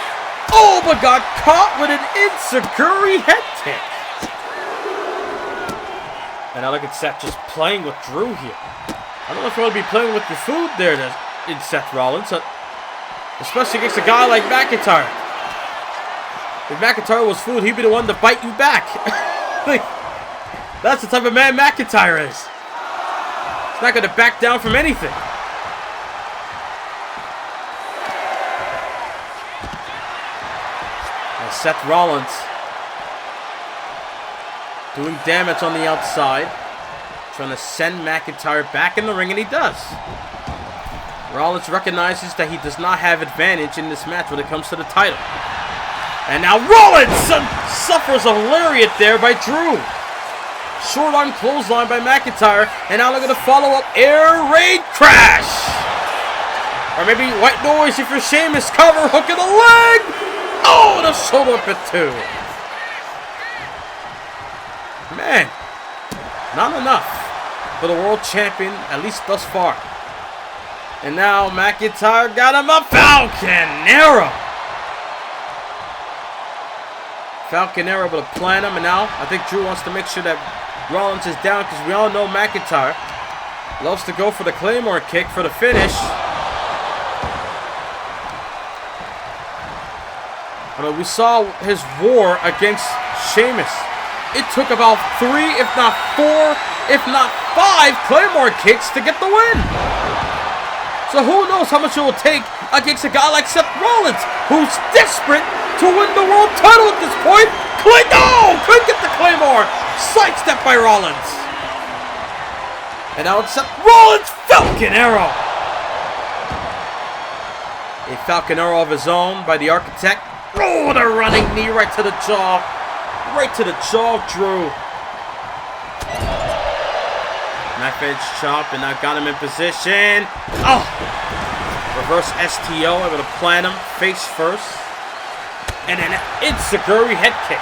Oh, but got caught with an enziguri head kick. And now look at Seth just playing with Drew here. I don't know if you want to be playing with your food there in Seth Rollins. Especially against a guy like McIntyre. If McIntyre was food, he'd be the one to bite you back. That's the type of man McIntyre is. He's not going to back down from anything. Now Seth Rollins doing damage on the outside. Trying to send McIntyre back in the ring, and he does. Rollins recognizes that he does not have advantage in this match when it comes to the title. And now Rollins suffers a lariat there by Drew. Short arm clothesline by McIntyre. And now they're going to follow up air raid crash. Or maybe white noise if you're Sheamus. Cover, hook in the leg. Oh, the shoulder up at two. Man, not enough for the world champion, at least thus far. And now McIntyre got him a Falcon Arrow. Falcon Arrow able to plant him, and now I think Drew wants to make sure that Rollins is down, because we all know McIntyre loves to go for the Claymore kick for the finish. I mean, we saw his war against Sheamus. It took about 3, if not 4, if not 5 Claymore kicks to get the win. So who knows how much it will take against a guy like Seth Rollins, who's desperate to win the world title at this point. Couldn't get the Claymore. Sidestepped by Rollins. And now it's Seth Rollins' Falcon Arrow. A Falcon Arrow of his own by the Architect. Oh, the running knee right to the jaw. Right to the jaw, Drew. Knife edge chop, and I got him in position. Oh! Reverse STO, able to plant him face first. And an enziguri head kick.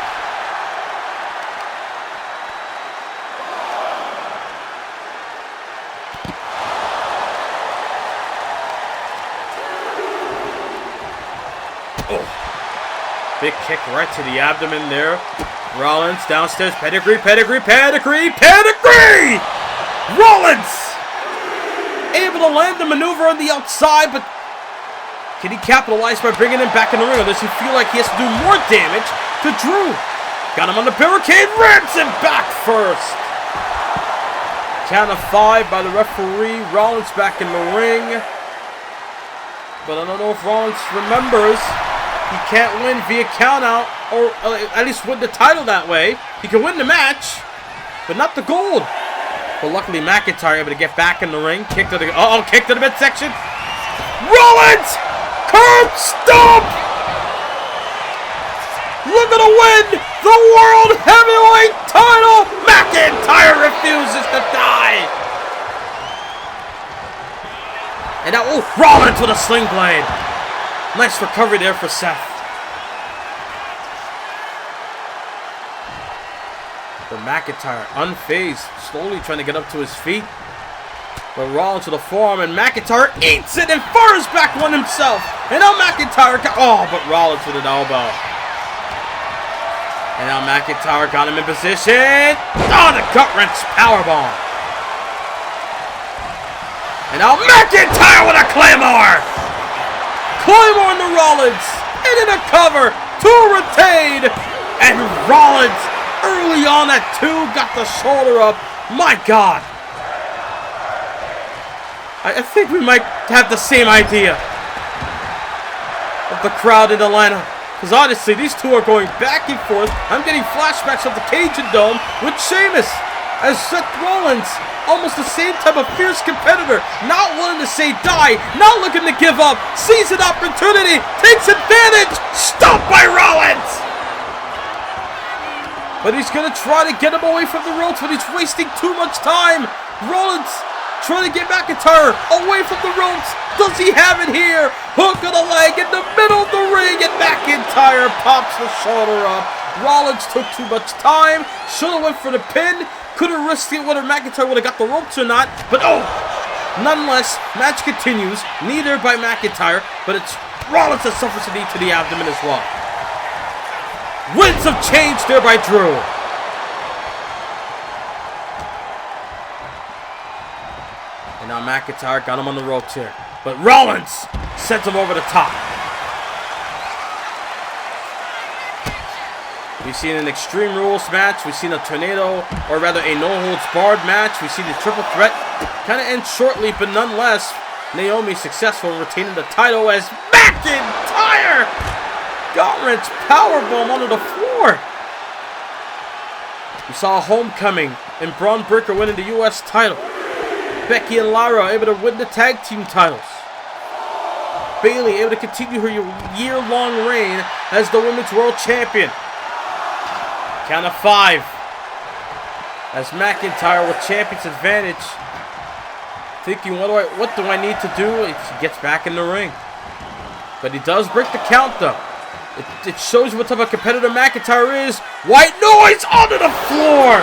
Oh! Big kick right to the abdomen there. Rollins downstairs, pedigree, pedigree, pedigree, pedigree! Rollins! Able to land the maneuver on the outside, but can he capitalize by bringing him back in the ring, or does he feel like he has to do more damage to Drew? Got him on the barricade, rams him back first. Count of 5 by the referee. Rollins back in the ring. But I don't know if Rollins remembers he can't win via countout, or at least win the title that way. He can win the match, but not the gold. But luckily McIntyre able to get back in the ring. Kick to the kick to the midsection. Rollins! Curb stomp! Looking to win the World Heavyweight title! McIntyre refuses to die! And now, Rollins with a sling blade. Nice recovery there for Seth. But McIntyre, unfazed, slowly trying to get up to his feet. But Rollins with a forearm, and McIntyre eats it and fires back one himself. And now McIntyre got, but Rollins with an elbow. And now McIntyre got him in position. Oh, the gut-wrench powerbomb. And now McIntyre with a Claymore. Claymore into Rollins. And in a cover to retain. And Rollins, early on at 2, got the shoulder up. My God. I think we might have the same idea of the crowd in Atlanta. Because honestly, these two are going back and forth. I'm getting flashbacks of the Cajun Dome with Sheamus as Seth Rollins, almost the same type of fierce competitor, not willing to say die, not looking to give up, sees an opportunity, takes advantage, stopped by Rollins! But he's going to try to get him away from the ropes, but he's wasting too much time. Rollins trying to get McIntyre away from the ropes. Does he have it here? Hook of the leg in the middle of the ring, and McIntyre pops the shoulder up. Rollins took too much time. Should have went for the pin. Could have risked it whether McIntyre would have got the ropes or not. But nonetheless, match continues. Neither by McIntyre, but it's Rollins that suffers a knee to the abdomen as well. Winds of change there by Drew. And now McIntyre got him on the ropes here. But Rollins sends him over the top. We've seen an Extreme Rules match. We've seen a tornado, or rather a no-holds-barred match. We've seen the triple threat kind of end shortly, but nonetheless, Naomi successful in retaining the title as McIntyre gut-wrench powerbomb onto the floor. We saw a homecoming and Braun Breaker winning the U.S. title. Becky and Lara able to win the tag team titles. Bayley able to continue her year-long reign as the Women's World Champion. Count of 5. As McIntyre with champion's advantage, thinking, what do I need to do? He gets back in the ring. But he does break the count though. It shows you what type of competitor McIntyre is. White noise onto the floor.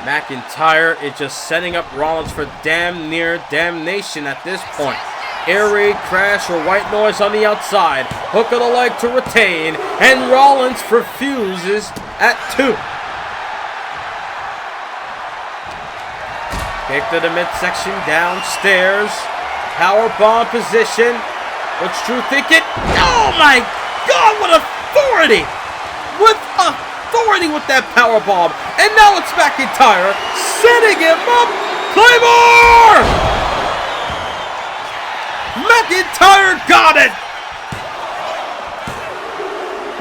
McIntyre is just setting up Rollins for damn near damnation at this point. Air raid crash or white noise on the outside. Hook of the leg to retain. And Rollins refuses at 2. Kick to the midsection, downstairs. Powerbomb position. What's Drew thinking? Oh my God, what authority! With authority with that powerbomb. And now it's McIntyre setting him up. Claymore! McIntyre got it!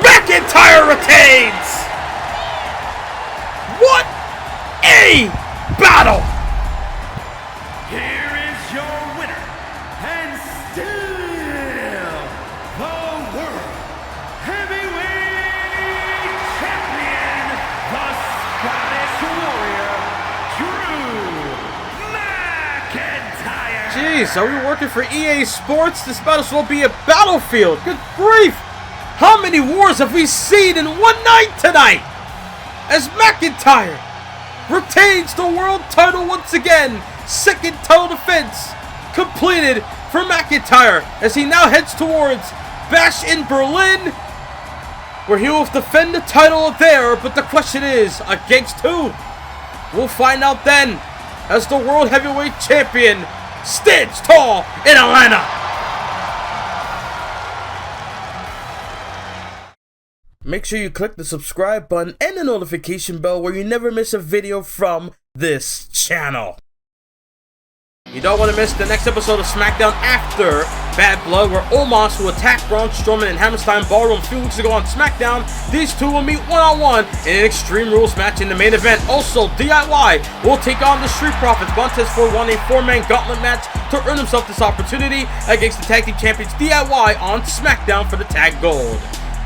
McIntyre retains! What a battle! Here is your winner, and still the World Heavyweight Champion, the Scottish Warrior, Drew McIntyre. Jeez, are we working for EA Sports? This might as well be a battlefield. Good grief! How many wars have we seen in one night tonight? As McIntyre retains the world title once again. Second title defense completed for McIntyre as he now heads towards Bash in Berlin, where he will defend the title there. But the question is, against who? We'll find out then as the World Heavyweight Champion stands tall in Atlanta. Make sure you click the subscribe button and the notification bell where you never miss a video from this channel. You don't want to miss the next episode of SmackDown after Bad Blood, where Omos will attack Braun Strowman and Hammerstein Ballroom a few weeks ago on SmackDown. These two will meet one-on-one in an Extreme Rules match in the main event. Also, DIY will take on the Street Profits. Montez Ford won a 4-man gauntlet match to earn himself this opportunity against the Tag Team Champions DIY on SmackDown for the Tag Gold.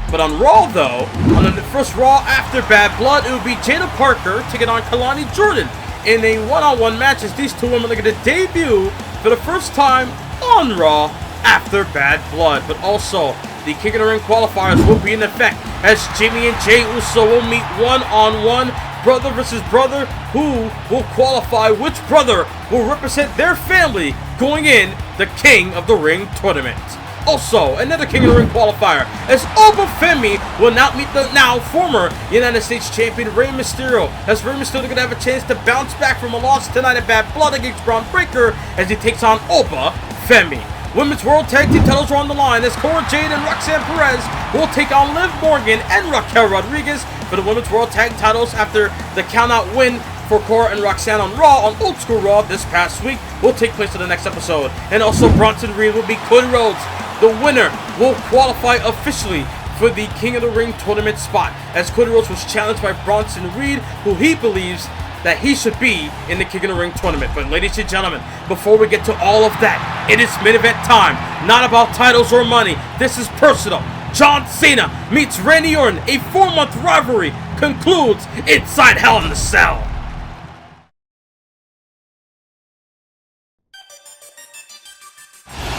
But on Raw, though, on the first Raw after Bad Blood, it will be Jada Parker taking on Kalani Jordan in a one-on-one match as these two women are going to debut for the first time on Raw after Bad Blood. But also, the King of the Ring qualifiers will be in effect as Jimmy and Jey Uso will meet one-on-one, brother versus brother, who will qualify which brother will represent their family going in the King of the Ring tournament. Also, another King of the Ring qualifier, as Obafemi will now meet the now former United States Champion Rey Mysterio, as Rey Mysterio is going to have a chance to bounce back from a loss tonight at Bad Blood against Braun Breaker as he takes on Obafemi. Women's World Tag Team titles are on the line as Cora Jade and Roxanne Perez will take on Liv Morgan and Raquel Rodriguez for the Women's World Tag titles after the count-out win for Cora and Roxanne on Raw, on Old School Raw this past week, will take place in the next episode. And also Bronson Reed will be Cody Rhodes. The winner will qualify officially for the King of the Ring tournament spot, as Cody Rhodes was challenged by Bronson Reed, who he believes that he should be in the King of the Ring tournament. But ladies and gentlemen, before we get to all of that, it is main event time. Not about titles or money. This is personal. John Cena meets Randy Orton. A 4-month rivalry concludes inside Hell in a Cell.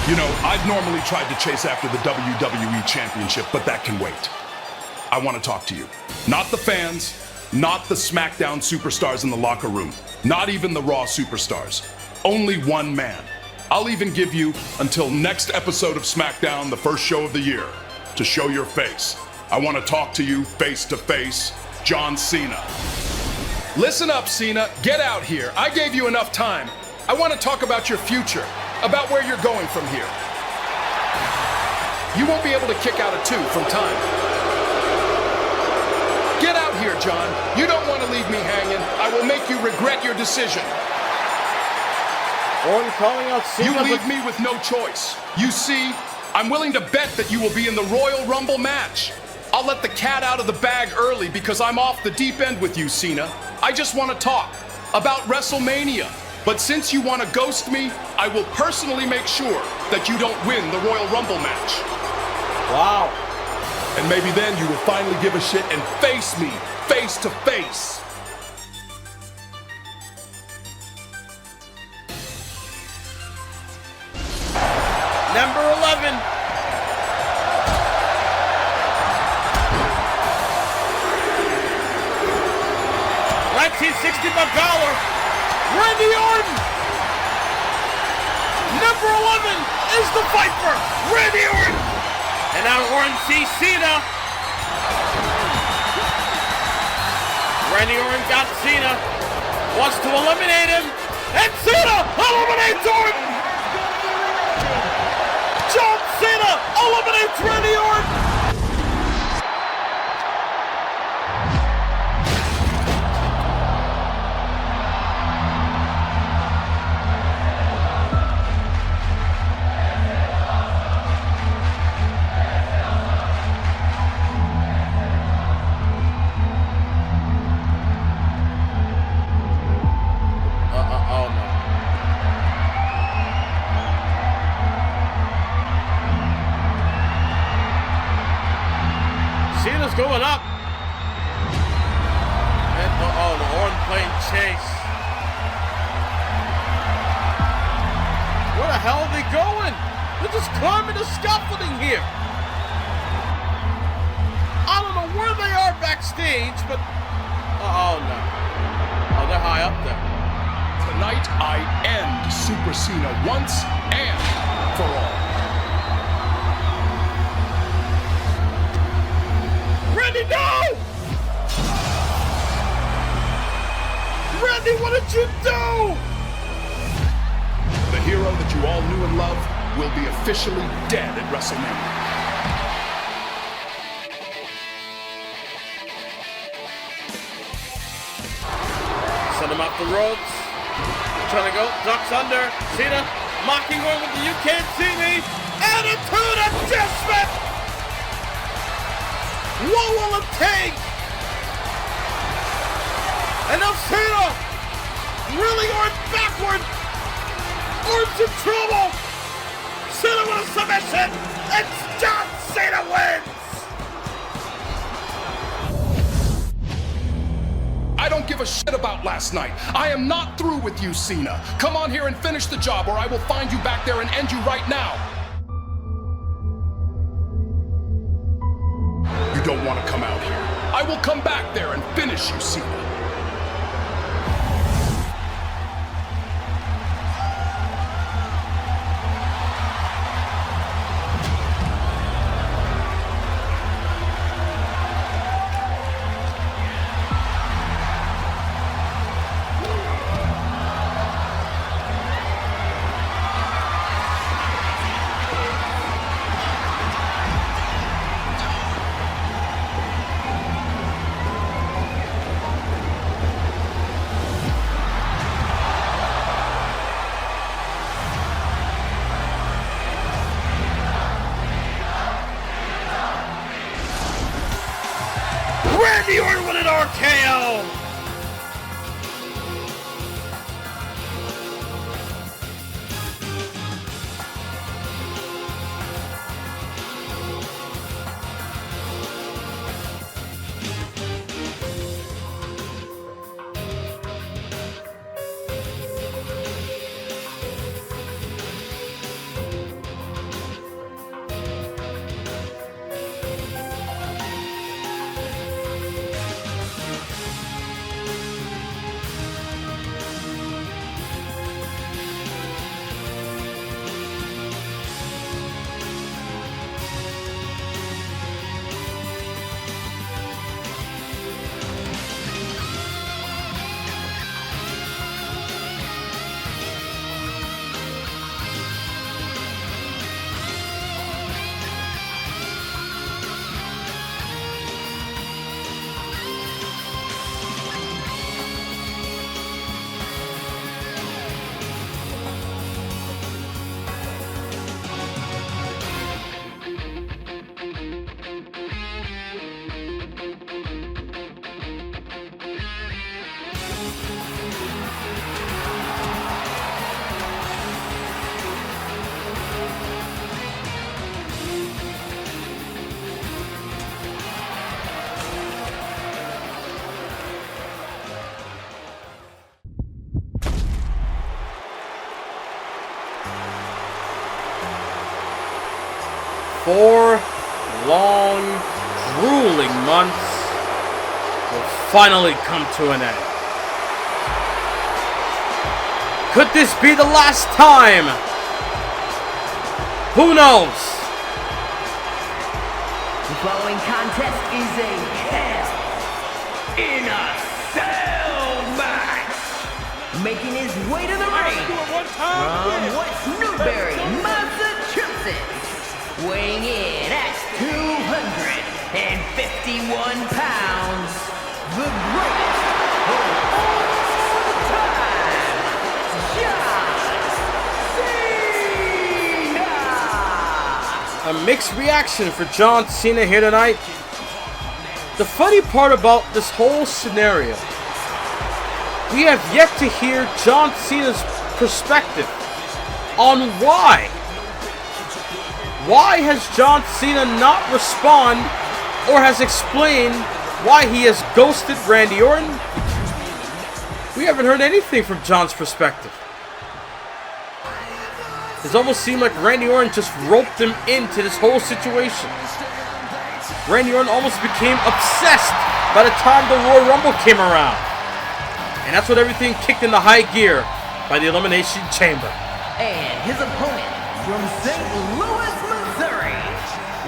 You know, I've normally tried to chase after the WWE Championship, but that can wait. I want to talk to you. Not the fans, not the SmackDown superstars in the locker room, not even the Raw superstars. Only one man. I'll even give you until next episode of SmackDown, the first show of the year, to show your face. I want to talk to you face to face, John Cena. Listen up, Cena. Get out here. I gave you enough time. I want to talk about your future, about where you're going from here. You won't be able to kick out a 2 from time. Get out here, John. You don't want to leave me hanging. I will make you regret your decision. Orton calling out Cena. You leave me with no choice. You see, I'm willing to bet that you will be in the Royal Rumble match. I'll let the cat out of the bag early because I'm off the deep end with you, Cena. I just want to talk about WrestleMania. But since you want to ghost me, I will personally make sure that you don't win the Royal Rumble match. Wow. And maybe then you will finally give a shit and face me, face to face. Number 11. 1960 Balor, Randy Orton. Number 11 is the Viper, Randy Orton. And now Orton sees Cena. Randy Orton got Cena, wants to eliminate him, and Cena eliminates Orton. John Cena eliminates Randy Orton. Cena's going up. And the Orton playing chase. Where the hell are they going? They're just climbing the scaffolding here. I don't know where they are backstage, but oh no. Oh, they're high up there. Tonight I end Super Cena once and for all. Randy, no! Randy, what did you do? The hero that you all knew and loved will be officially dead at WrestleMania. Send him off the ropes. Trying to go, ducks under. Cena mocking one with the "You Can't See Me." Attitude adjustment! What will it take? And now Cena really Orton backward. Orton's in trouble. Cena with a submission. And John Cena wins. I don't give a shit about last night. I am not through with you, Cena. Come on here and finish the job or I will find you back there and end you right now. come back there and finish you, Cena. Randy Orton with an RKO! Four long, grueling months will finally come to an end. Could this be the last time? Who knows? The following contest is a Hell in a Cell match. Making his way to the ring from West Newbury, Massachusetts. Weighing in at 251 pounds, the greatest of all time, John Cena! A mixed reaction for John Cena here tonight. The funny part about this whole scenario, we have yet to hear John Cena's perspective on why. Why has John Cena not responded or has explained why he has ghosted Randy Orton? We haven't heard anything from John's perspective. It's almost seemed like Randy Orton just roped him into this whole situation. Randy Orton almost became obsessed by the time the Royal Rumble came around. And that's what everything kicked into high gear by the Elimination Chamber. And his opponent from St. Louis, Missouri,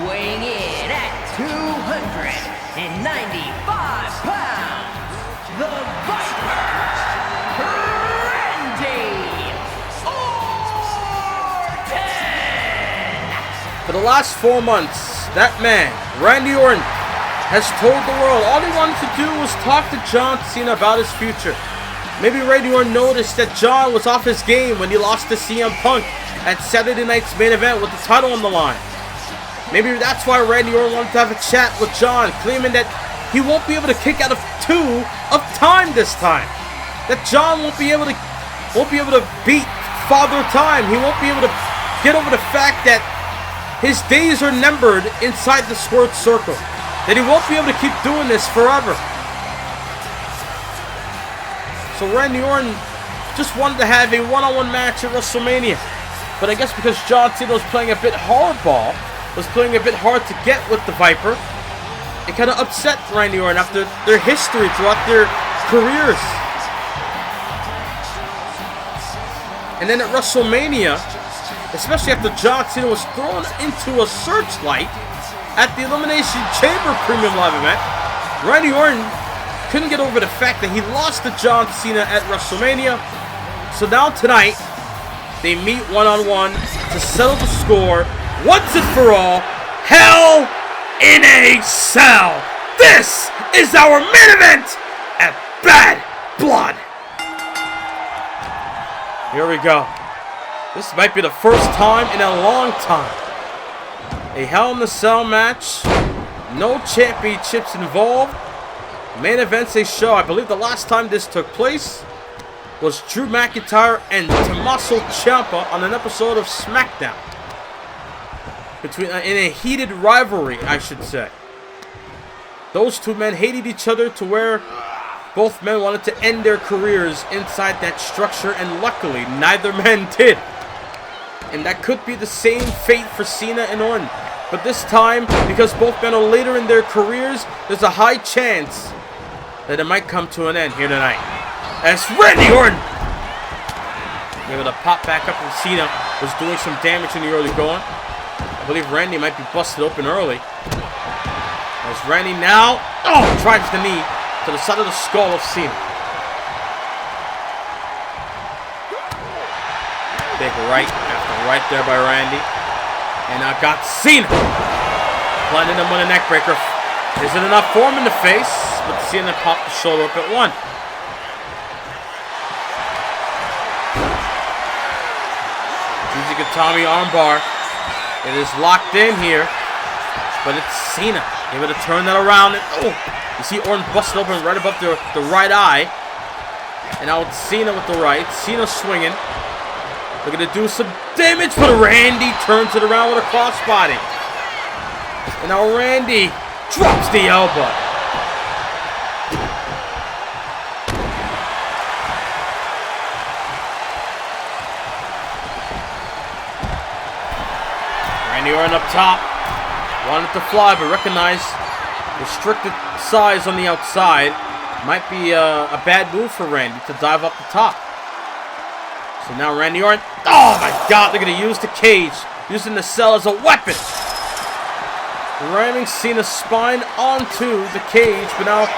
weighing in at 295 pounds, the Viper, Randy Orton! For the last 4 months, that man, Randy Orton, has told the world all he wanted to do was talk to John Cena about his future. Maybe Randy Orton noticed that John was off his game when he lost to CM Punk at Saturday night's main event with the title on the line. Maybe that's why Randy Orton wanted to have a chat with John, claiming that he won't be able to kick out of 2 of time this time. That John won't be able to beat Father Time. He won't be able to get over the fact that his days are numbered inside the squared circle. That he won't be able to keep doing this forever. So Randy Orton just wanted to have a one-on-one match at WrestleMania. But I guess because John Cena was playing a bit hardball, was playing a bit hard to get with the Viper, it kind of upset Randy Orton after their history throughout their careers. And then at WrestleMania, especially after John Cena was thrown into a searchlight at the Elimination Chamber Premium Live event, Randy Orton couldn't get over the fact that he lost to John Cena at WrestleMania. So now tonight, they meet one-on-one to settle the score once and for all. Hell in a Cell. This is our main event at Bad Blood. Here we go. This might be the first time in a long time. A Hell in a Cell match. No championships involved. Main events they show. I believe the last time this took place was Drew McIntyre and Tommaso Ciampa on an episode of SmackDown. In a heated rivalry, I should say. Those two men hated each other to where both men wanted to end their careers inside that structure, and luckily, neither man did. And that could be the same fate for Cena and Orton. But this time, because both men are later in their careers, there's a high chance that it might come to an end here tonight. As Randy Orton able to pop back up, and Cena was doing some damage in the early going. I believe Randy might be busted open early. As Randy now, drives the knee to the side of the skull of Cena. Big right after right there by Randy. And I got Cena planting him with a neck breaker. Isn't enough for him in the face, but Cena popped the shoulder up at one. Tommy armbar. It is locked in here, but it's Cena able to turn that around. And you see Orton busted open right above the right eye. And now it's Cena with the right. Cena swinging. Looking to do some damage, but Randy turns it around with a crossbody. And now Randy drops the elbow. Randy Orton up top. Wanted to fly, but recognized restricted size on the outside. Might be a bad move for Randy to dive up the top. So now Randy Orton. Oh my God, they're going to use the cage. Using the cell as a weapon. Ramming Cena's spine onto the cage. But now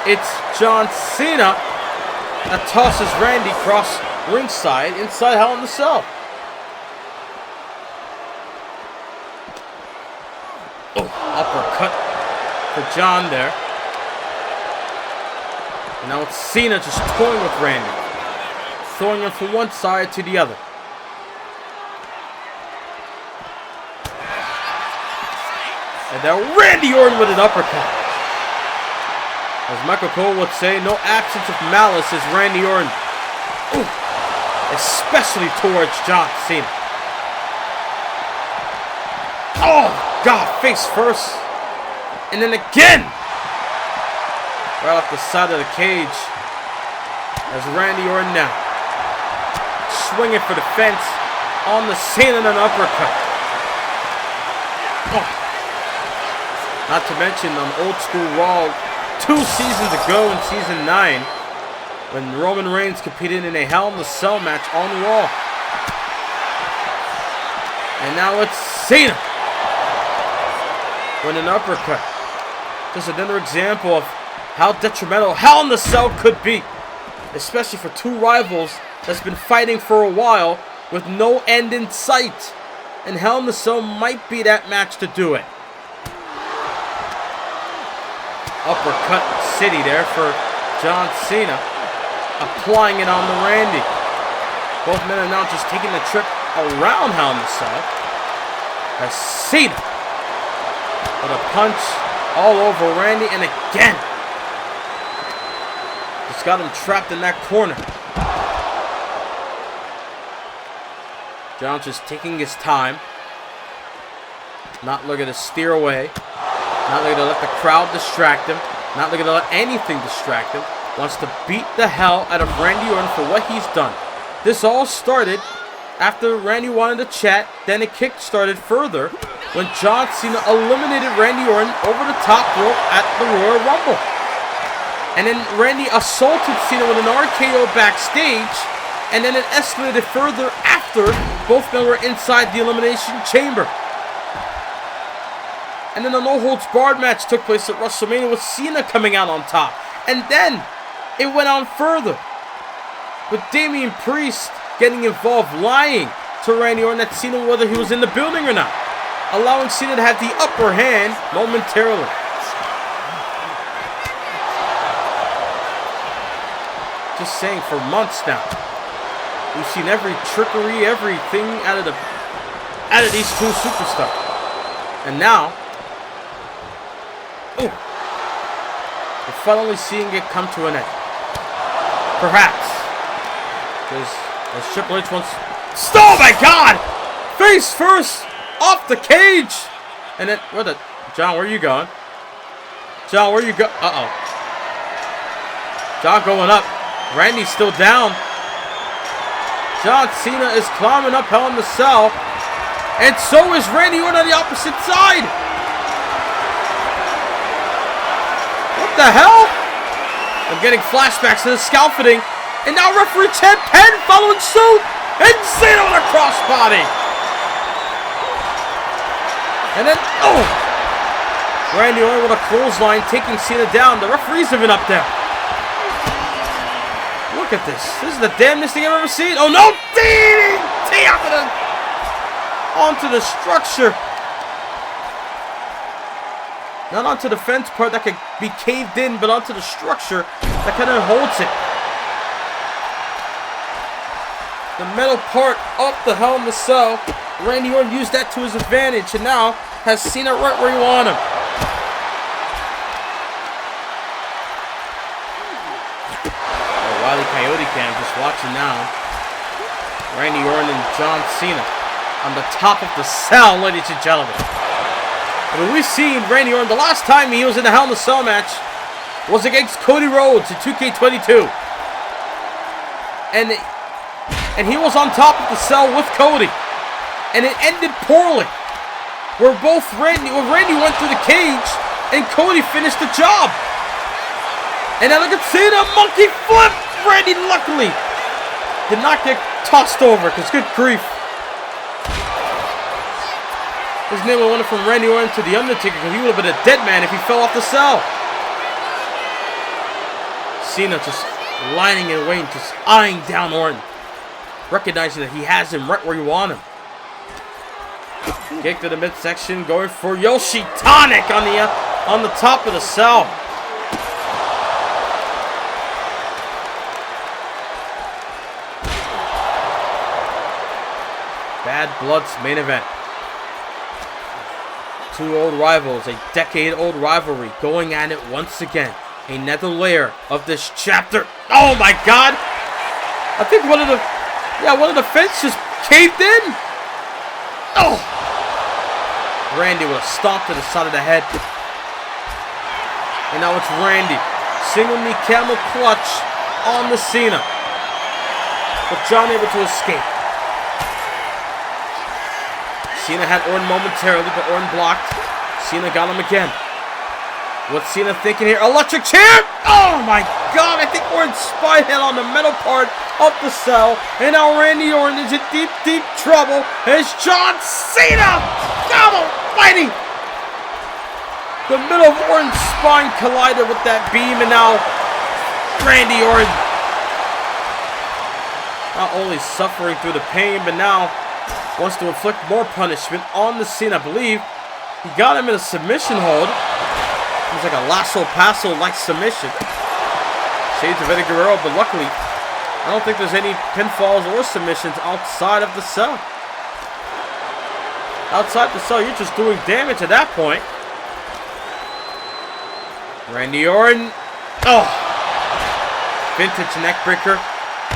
it's John Cena that tosses Randy across ringside inside Hell in a Cell. Uppercut for John there. And now it's Cena just toying with Randy. Throwing him from one side to the other. And now Randy Orton with an uppercut. As Michael Cole would say, no absence of malice is Randy Orton. Especially towards John Cena. Oh, God, face first. And then again. Right off the side of the cage. As Randy Orton now swinging for the fence on the Cena and an uppercut. Not to mention on Old School Raw 2 seasons ago in Season 9 when Roman Reigns competed in a Hell in a Cell match on Raw. And now it's Cena with an uppercut. Just another example of how detrimental Hell in a Cell could be. Especially for two rivals that's been fighting for a while with no end in sight. And Hell in a Cell might be that match to do it. Uppercut city there for John Cena. Applying it on the Randy. Both men are now just taking the trip around Hell in a Cell. As Cena with a punch all over Randy, and again. Just got him trapped in that corner. John just taking his time. Not looking to steer away. Not looking to let the crowd distract him. Not looking to let anything distract him. Wants to beat the hell out of Randy Orton for what he's done. This all started after Randy wanted to chat, then it kick-started further when John Cena eliminated Randy Orton over the top rope at the Royal Rumble. And then Randy assaulted Cena with an RKO backstage, and then it escalated further after both men were inside the Elimination Chamber. And then a no-holds-barred match took place at WrestleMania with Cena coming out on top. And then it went on further with Damian Priest getting involved, lying to Randy Orton that Cena, whether he was in the building or not, allowing Cena to have the upper hand momentarily. Just saying, for months now, we've seen every trickery, everything out of these two superstars. And now, we're finally seeing it come to an end. Perhaps. Because as Triple H wants... Oh my God! Face first! Off the cage! And then, John, where are you going? John, where are you going? Uh-oh. John going up. Randy's still down. John Cena is climbing up Hell in the Cell. And so is Randy Orton on the opposite side. What the hell? I'm getting flashbacks to the scaffolding. And now referee Ted Penn following suit. And Cena with a crossbody. And then, Randy Orton with a clothesline taking Cena down. The referee's even up there. Look at this. This is the damnedest thing I've ever seen. Oh no! DDT onto the structure. Not onto the fence part that could be caved in, but onto the structure that kind of holds it. The metal part up the Hell in the Cell. Randy Orton used that to his advantage, and now has Cena right where you want him. Wile E. Coyote Cam just watching now. Randy Orton and John Cena on the top of the cell, ladies and gentlemen. I mean, we've seen Randy Orton, the last time he was in the Hell in the Cell match was against Cody Rhodes in 2K22. And he was on top of the cell with Cody. And it ended poorly. Where Randy went through the cage and Cody finished the job. And now look at Cena, monkey flip! Randy luckily did not get tossed over, because good grief. His name went from Randy Orton to The Undertaker, because he would have been a dead man if he fell off the cell. Cena just lining in waiting, just eyeing down Orton, recognizing that he has him right where you want him. Kick to the midsection, going for Yoshi Tonic on the top of the cell. Bad Blood's main event. Two old rivals, a decade-old rivalry, going at it once again. Another layer of this chapter. Oh my God! I think one of the fences caved in. Oh! Randy with a stomp to the side of the head. And now it's Randy. Single knee camel clutch on the Cena. But John able to escape. Cena had Orton momentarily, but Orton blocked. Cena got him again. What's Cena thinking here? Electric chair! Oh my God! I think Orton spine hit on the metal part of the cell. And now Randy Orton is in deep, deep trouble as John Cena! God almighty! The middle of Orton's spine collided with that beam, and now Randy Orton not only suffering through the pain, but now wants to inflict more punishment on the Cena. I believe he got him in a submission hold. It was like a lasso passo-like submission. Shades of Eddie Guerrero, but luckily, I don't think there's any pinfalls or submissions outside of the cell. Outside the cell, you're just doing damage at that point. Randy Orton. Oh! Vintage neckbreaker.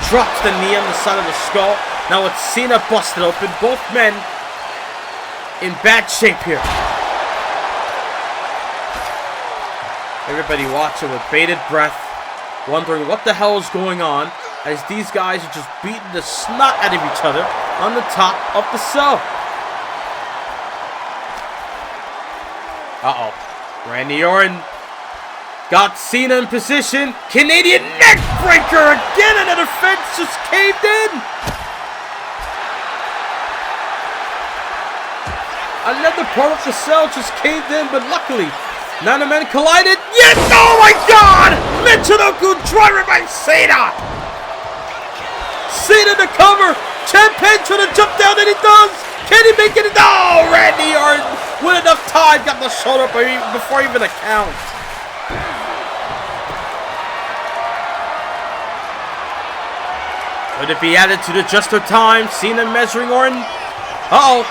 Drops the knee on the side of the skull. Now it's Cena busted open. Both men in bad shape here. Everybody watching with bated breath, wondering what the hell is going on. as these guys are just beating the snot out of each other on the top of the cell. Uh-oh. Randy Orton got Cena in position. Canadian neck breaker again, and the fence just caved in. Another part of the cell just caved in, but luckily, none of men collided. Yes! Oh my God! Michinoku driver by Cena. Cena to cover. Champagne trying to jump down, and he does. Can he make it? No! Randy Orton with enough time got the shoulder before even a count. Could it be added to the Adjuster time? Cena measuring Orton. Uh-oh.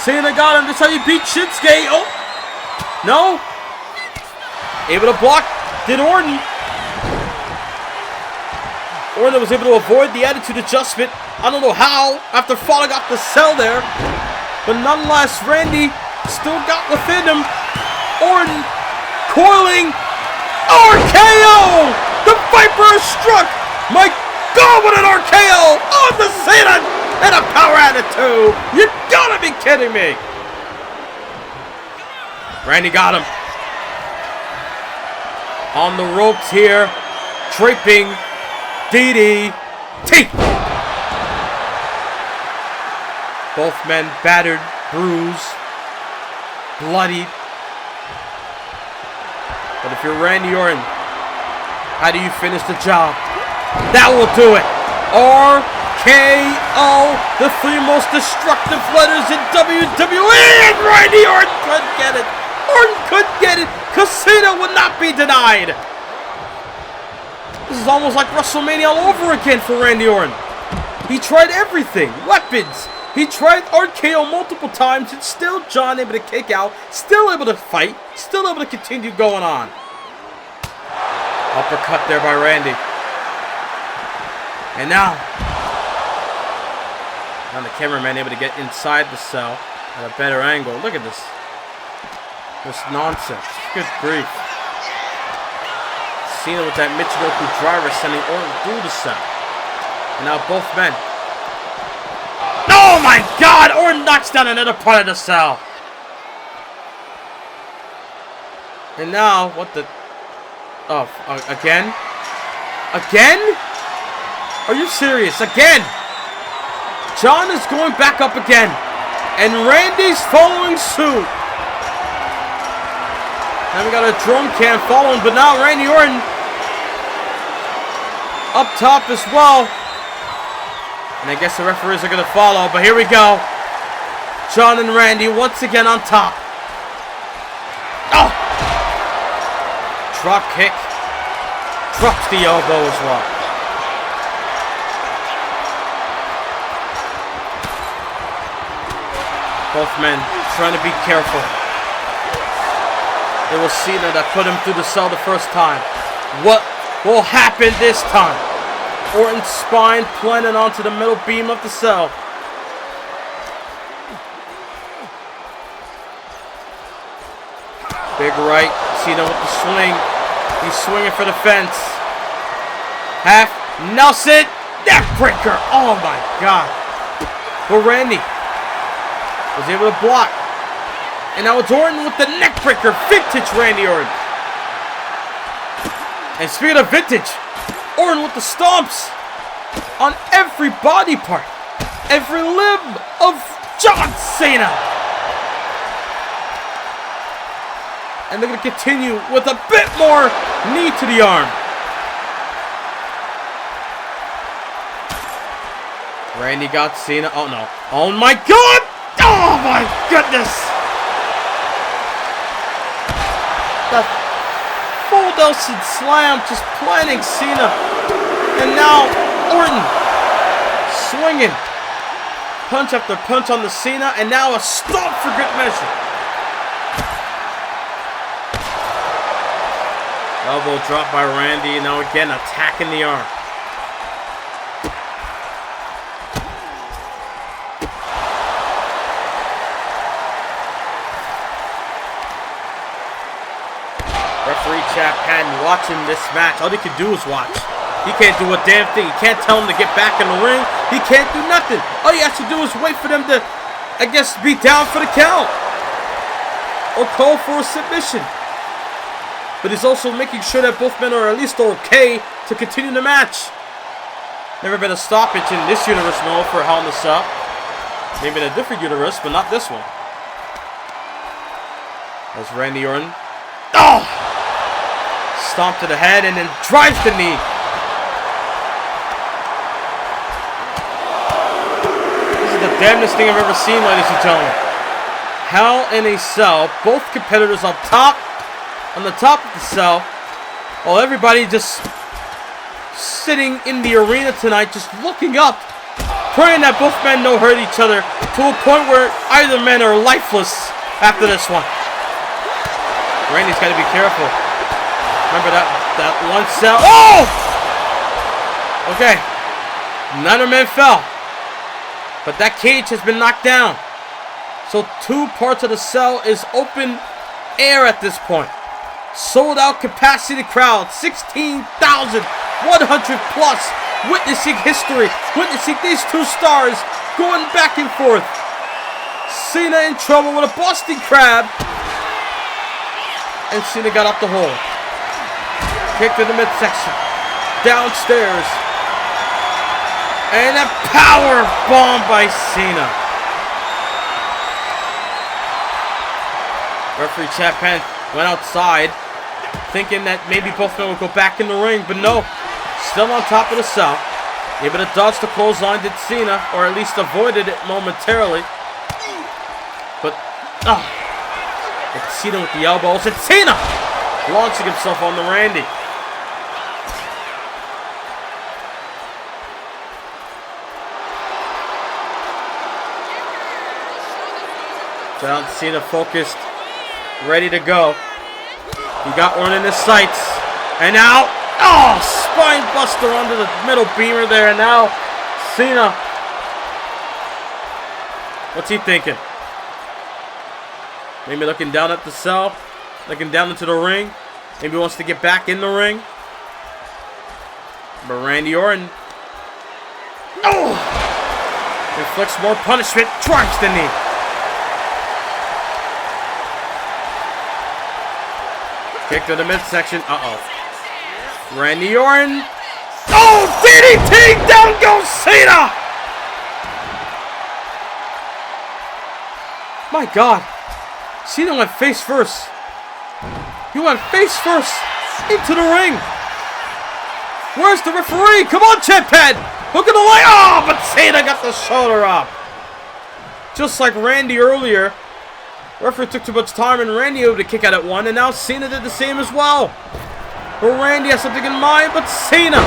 Cena got him. That's how you beat Shinsuke. Oh. No. Able to block. Did Orton. Orton was able to avoid the attitude adjustment. I don't know how. After falling off the cell there. But nonetheless, Randy still got within him. Orton coiling. RKO. The Viper is struck. My God, what an RKO on the Cena and a power attitude. You gotta be kidding me. Randy got him. On the ropes here. Draping DDT. Both men battered, bruised, bloodied. But if you're Randy Orton, how do you finish the job? That will do it. RKO, the three most destructive letters in WWE, and Randy Orton couldn't get it. Orton couldn't get it because Cena would not be denied. This is almost like WrestleMania all over again for Randy Orton. He tried everything. Weapons. He tried RKO multiple times and still John able to kick out. Still able to fight. Still able to continue going on. Uppercut there by Randy. And now the cameraman able to get inside the cell at a better angle. Look at this. This nonsense. Good grief. Cena with that Michinoku driver sending Orton through the cell. And now both men. Oh my God! Orton knocks down another part of the cell. And now, what the... Oh, again? Again? Are you serious? Again? John is going back up again. And Randy's following suit. Now we got a drone cam following, but now Randy Orton up top as well. And I guess the referees are going to follow, but here we go. John and Randy once again on top. Oh! Drop kick. Drops the elbow as well. Both men trying to be careful. It was Cena that put him through the cell the first time. What will happen this time? Orton's spine planted onto the middle beam of the cell. Big right. Cena with the swing. He's swinging for the fence. Half Nelson. Neck breaker. Oh my God. But Randy was able to block. And now it's Orton with the neckbreaker. Vintage Randy Orton. And speaking of vintage, Orton with the stomps on every body part. Every limb of John Cena. And they're going to continue with a bit more knee to the arm. Randy got Cena. Oh no. Oh my God. Oh my goodness. The full Nelson slam just planting Cena. And now Orton swinging. Punch after punch on the Cena. And now a stomp for good measure. Elbow drop by Randy. And now again attacking the arm. Referee Chap Patton watching this match. All they could do is watch. He can't do a damn thing. He can't tell him to get back in the ring. He can't do nothing. All he has to do is wait for them to, I guess, be down for the count. Or call for a submission. But he's also making sure that both men are at least okay to continue the match. Never been a stoppage in this universe, no, for Hell in a Cell. Maybe in a different universe, but not this one. That's Randy Orton. Oh! Stomp to the head and then drives the knee. This is the damnedest thing I've ever seen, ladies and gentlemen. Hell in a Cell. Both competitors on top the cell. While everybody just sitting in the arena tonight, just looking up, praying that both men don't hurt each other to a point where either men are lifeless after this one. Randy's got to be careful. Remember that one cell. Oh! Okay. None of men fell. But that cage has been knocked down. So 2 parts of the cell is open air at this point. Sold out capacity crowd. 16,100 plus. Witnessing history. Witnessing these 2 stars going back and forth. Cena in trouble with a Boston Crab. And Cena got up the hole. Kick to the midsection. Downstairs. And a power bomb by Cena. Referee Chad Penn went outside thinking that maybe both men would go back in the ring. But no. Still on top of the cell. Able to dodge the clothesline did Cena. Or at least avoided it momentarily. But, it's Cena with the elbows. It's Cena launching himself on the Randy. John Cena focused, ready to go. He got one in his sights. And now, spine buster under the middle beamer there. And now, Cena. What's he thinking? Maybe looking down at the cell. Looking down into the ring. Maybe wants to get back in the ring. But Randy Orton. Inflicts more punishment. Drives the knee. Kick to the midsection. Randy Orton. DDT! Down goes Cena! My God. Cena went face first. He went face first into the ring. Where's the referee? Come on, Champion! Hook of the leg. But Cena got the shoulder up. Just like Randy earlier. Referee took too much time and Randy able to kick out at one. And now Cena did the same as well. But Randy has something in mind. But Cena.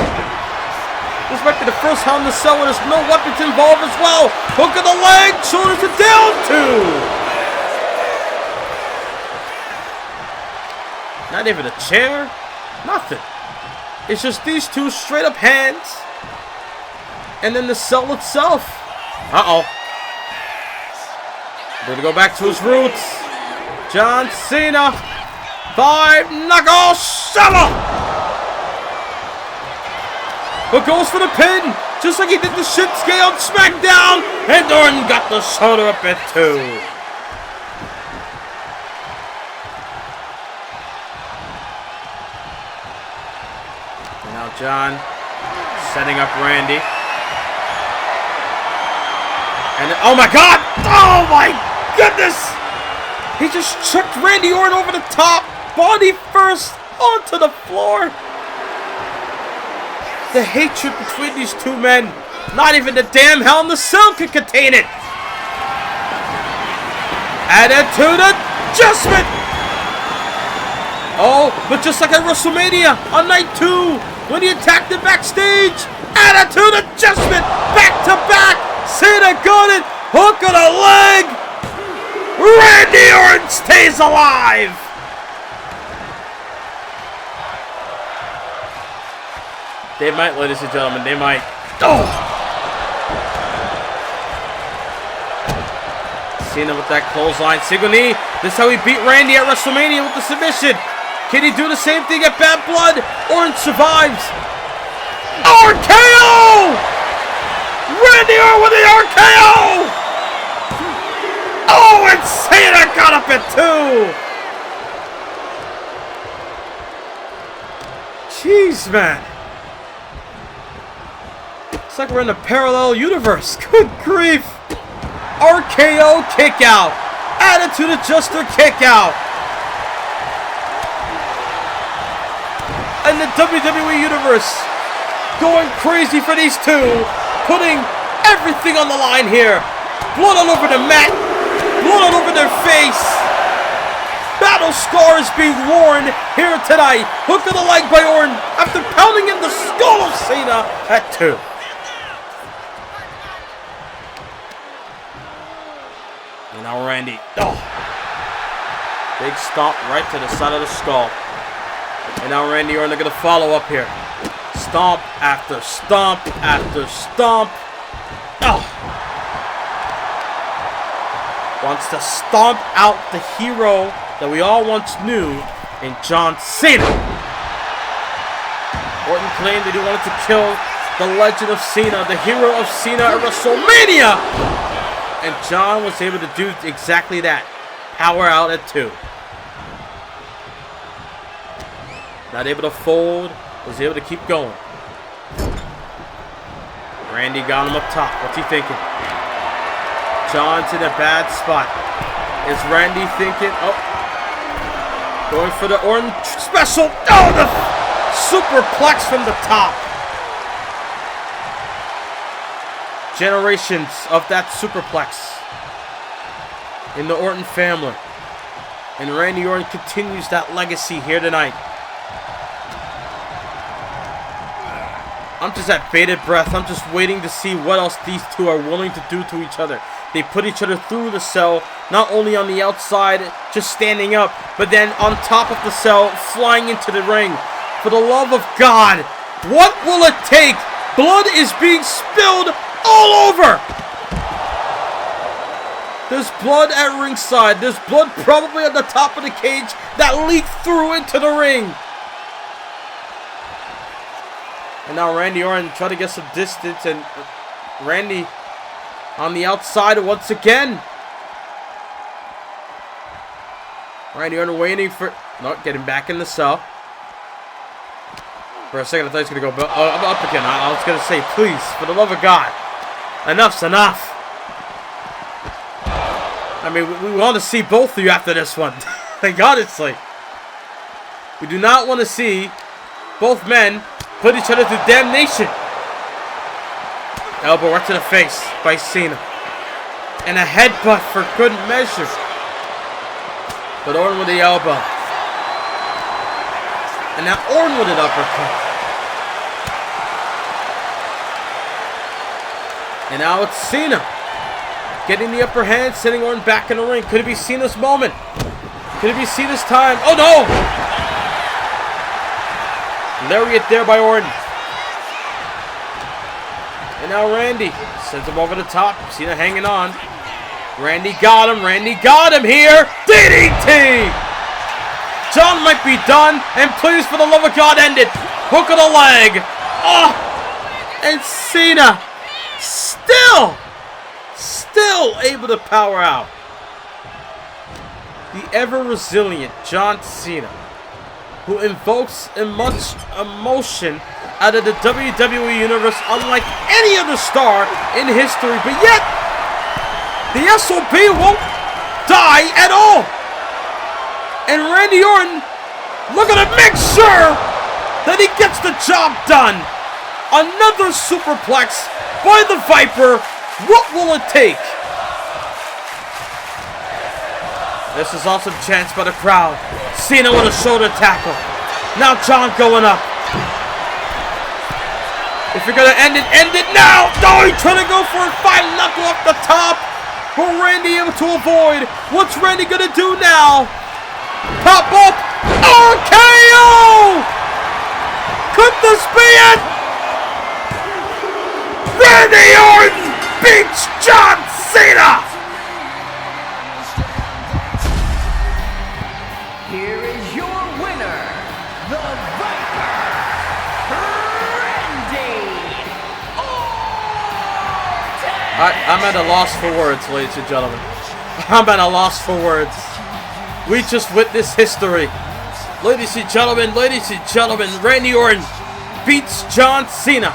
This might be the first Hell in a Cell where there's no weapons involved as well. Hook of the leg. Shoulders are down 2. Not even a chair. Nothing. It's just these 2 straight up hands. And then the cell itself. Gonna go back to his roots. John Cena. 5 knuckle shovel. But goes for the pin. Just like he did the Shinsuke on SmackDown. And Orton got the shoulder up at 2. Now John setting up Randy. And then, oh my God! Oh my goodness! He just chucked Randy Orton over the top. Body first onto the floor. The hatred between these 2 men. Not even the damn Hell in a Cell could contain it. Attitude adjustment. But just like at WrestleMania on night 2, when he attacked him backstage. Attitude adjustment. Back to back. Cena got it. Hook of the leg. Randy Orton stays alive. They might, ladies and gentlemen. They might. Cena with that clothesline. Single knee. This is how he beat Randy at WrestleMania with the submission. Can he do the same thing at Bad Blood? Orton survives. Randy Orton with the RKO! Oh, and Cena got up at 2! Jeez, man. It's like we're in a parallel universe. Good grief. RKO kick out. Attitude Adjuster kick out. And the WWE Universe going crazy for these two. Putting everything on the line here. Blood all over the mat. Blood all over their face. Battle scars being worn here tonight. Hook of the leg by Orton after pounding in the skull of Cena at 2. And now Randy. Oh. Big stomp right to the side of the skull. And now Randy Orton are going to follow up here. Stomp after stomp after stomp. Oh. Wants to stomp out the hero that we all once knew in John Cena. Orton claimed that he wanted to kill the legend of Cena, the hero of Cena at WrestleMania. And John was able to do exactly that. Power out at 2. Not able to fold. Was able to keep going. Randy got him up top. What's he thinking? John's in a bad spot. Is Randy thinking? Oh. Going for the Orton special. Oh, the superplex from the top. Generations of that superplex in the Orton family. And Randy Orton continues that legacy here tonight. I'm just at bated breath. I'm just waiting to see what else these two are willing to do to each other. They put each other through the cell, not only on the outside, just standing up, but then on top of the cell, flying into the ring. For the love of God, what will it take? Blood is being spilled all over. There's blood at ringside. There's blood probably at the top of the cage that leaked through into the ring. And now Randy Orton trying to get some distance, and Randy on the outside once again. Randy Orton waiting for... No, getting back in the cell. For a second I thought he was going to go up again. I was going to say, please, for the love of God. Enough's enough. I mean, we want to see both of you after this one. Like, honestly. We do not want to see both men put each other to damnation. Elbow right to the face by Cena. And a headbutt for good measure. But Orton with the elbow. And now Orton with an uppercut. And now it's Cena getting the upper hand, sending Orton back in the ring. Could it be Cena's moment? Could it be Cena's time? Oh no! Lariat there by Orton. And now Randy sends him over the top. Cena hanging on. Randy got him. Randy got him here. DDT! John might be done. And please, for the love of God, end it. Hook of the leg. Oh! And Cena still able to power out. The ever-resilient John Cena, who invokes much emotion out of the WWE Universe unlike any other star in history, but yet the SOB won't die at all. And Randy Orton looking to make sure that he gets the job done. Another superplex by the Viper. What will it take? This is awesome chance by the crowd. Cena with a shoulder tackle. Now John going up. If you're going to end it now. Oh, he's trying to go for a 5-knuckle off the top. But Randy able to avoid. What's Randy going to do now? Pop up. RKO! Could this be it? Randy Orton beats John Cena! Here is your winner, the Viper, Randy Orton! I'm at a loss for words, ladies and gentlemen. I'm at a loss for words. We just witnessed history. Ladies and gentlemen, Randy Orton beats John Cena,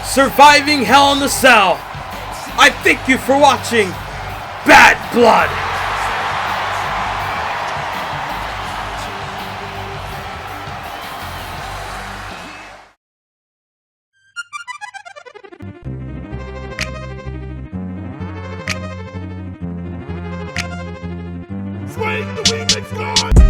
surviving Hell in the Cell. I thank you for watching Bad Blood. Swing the remix, God!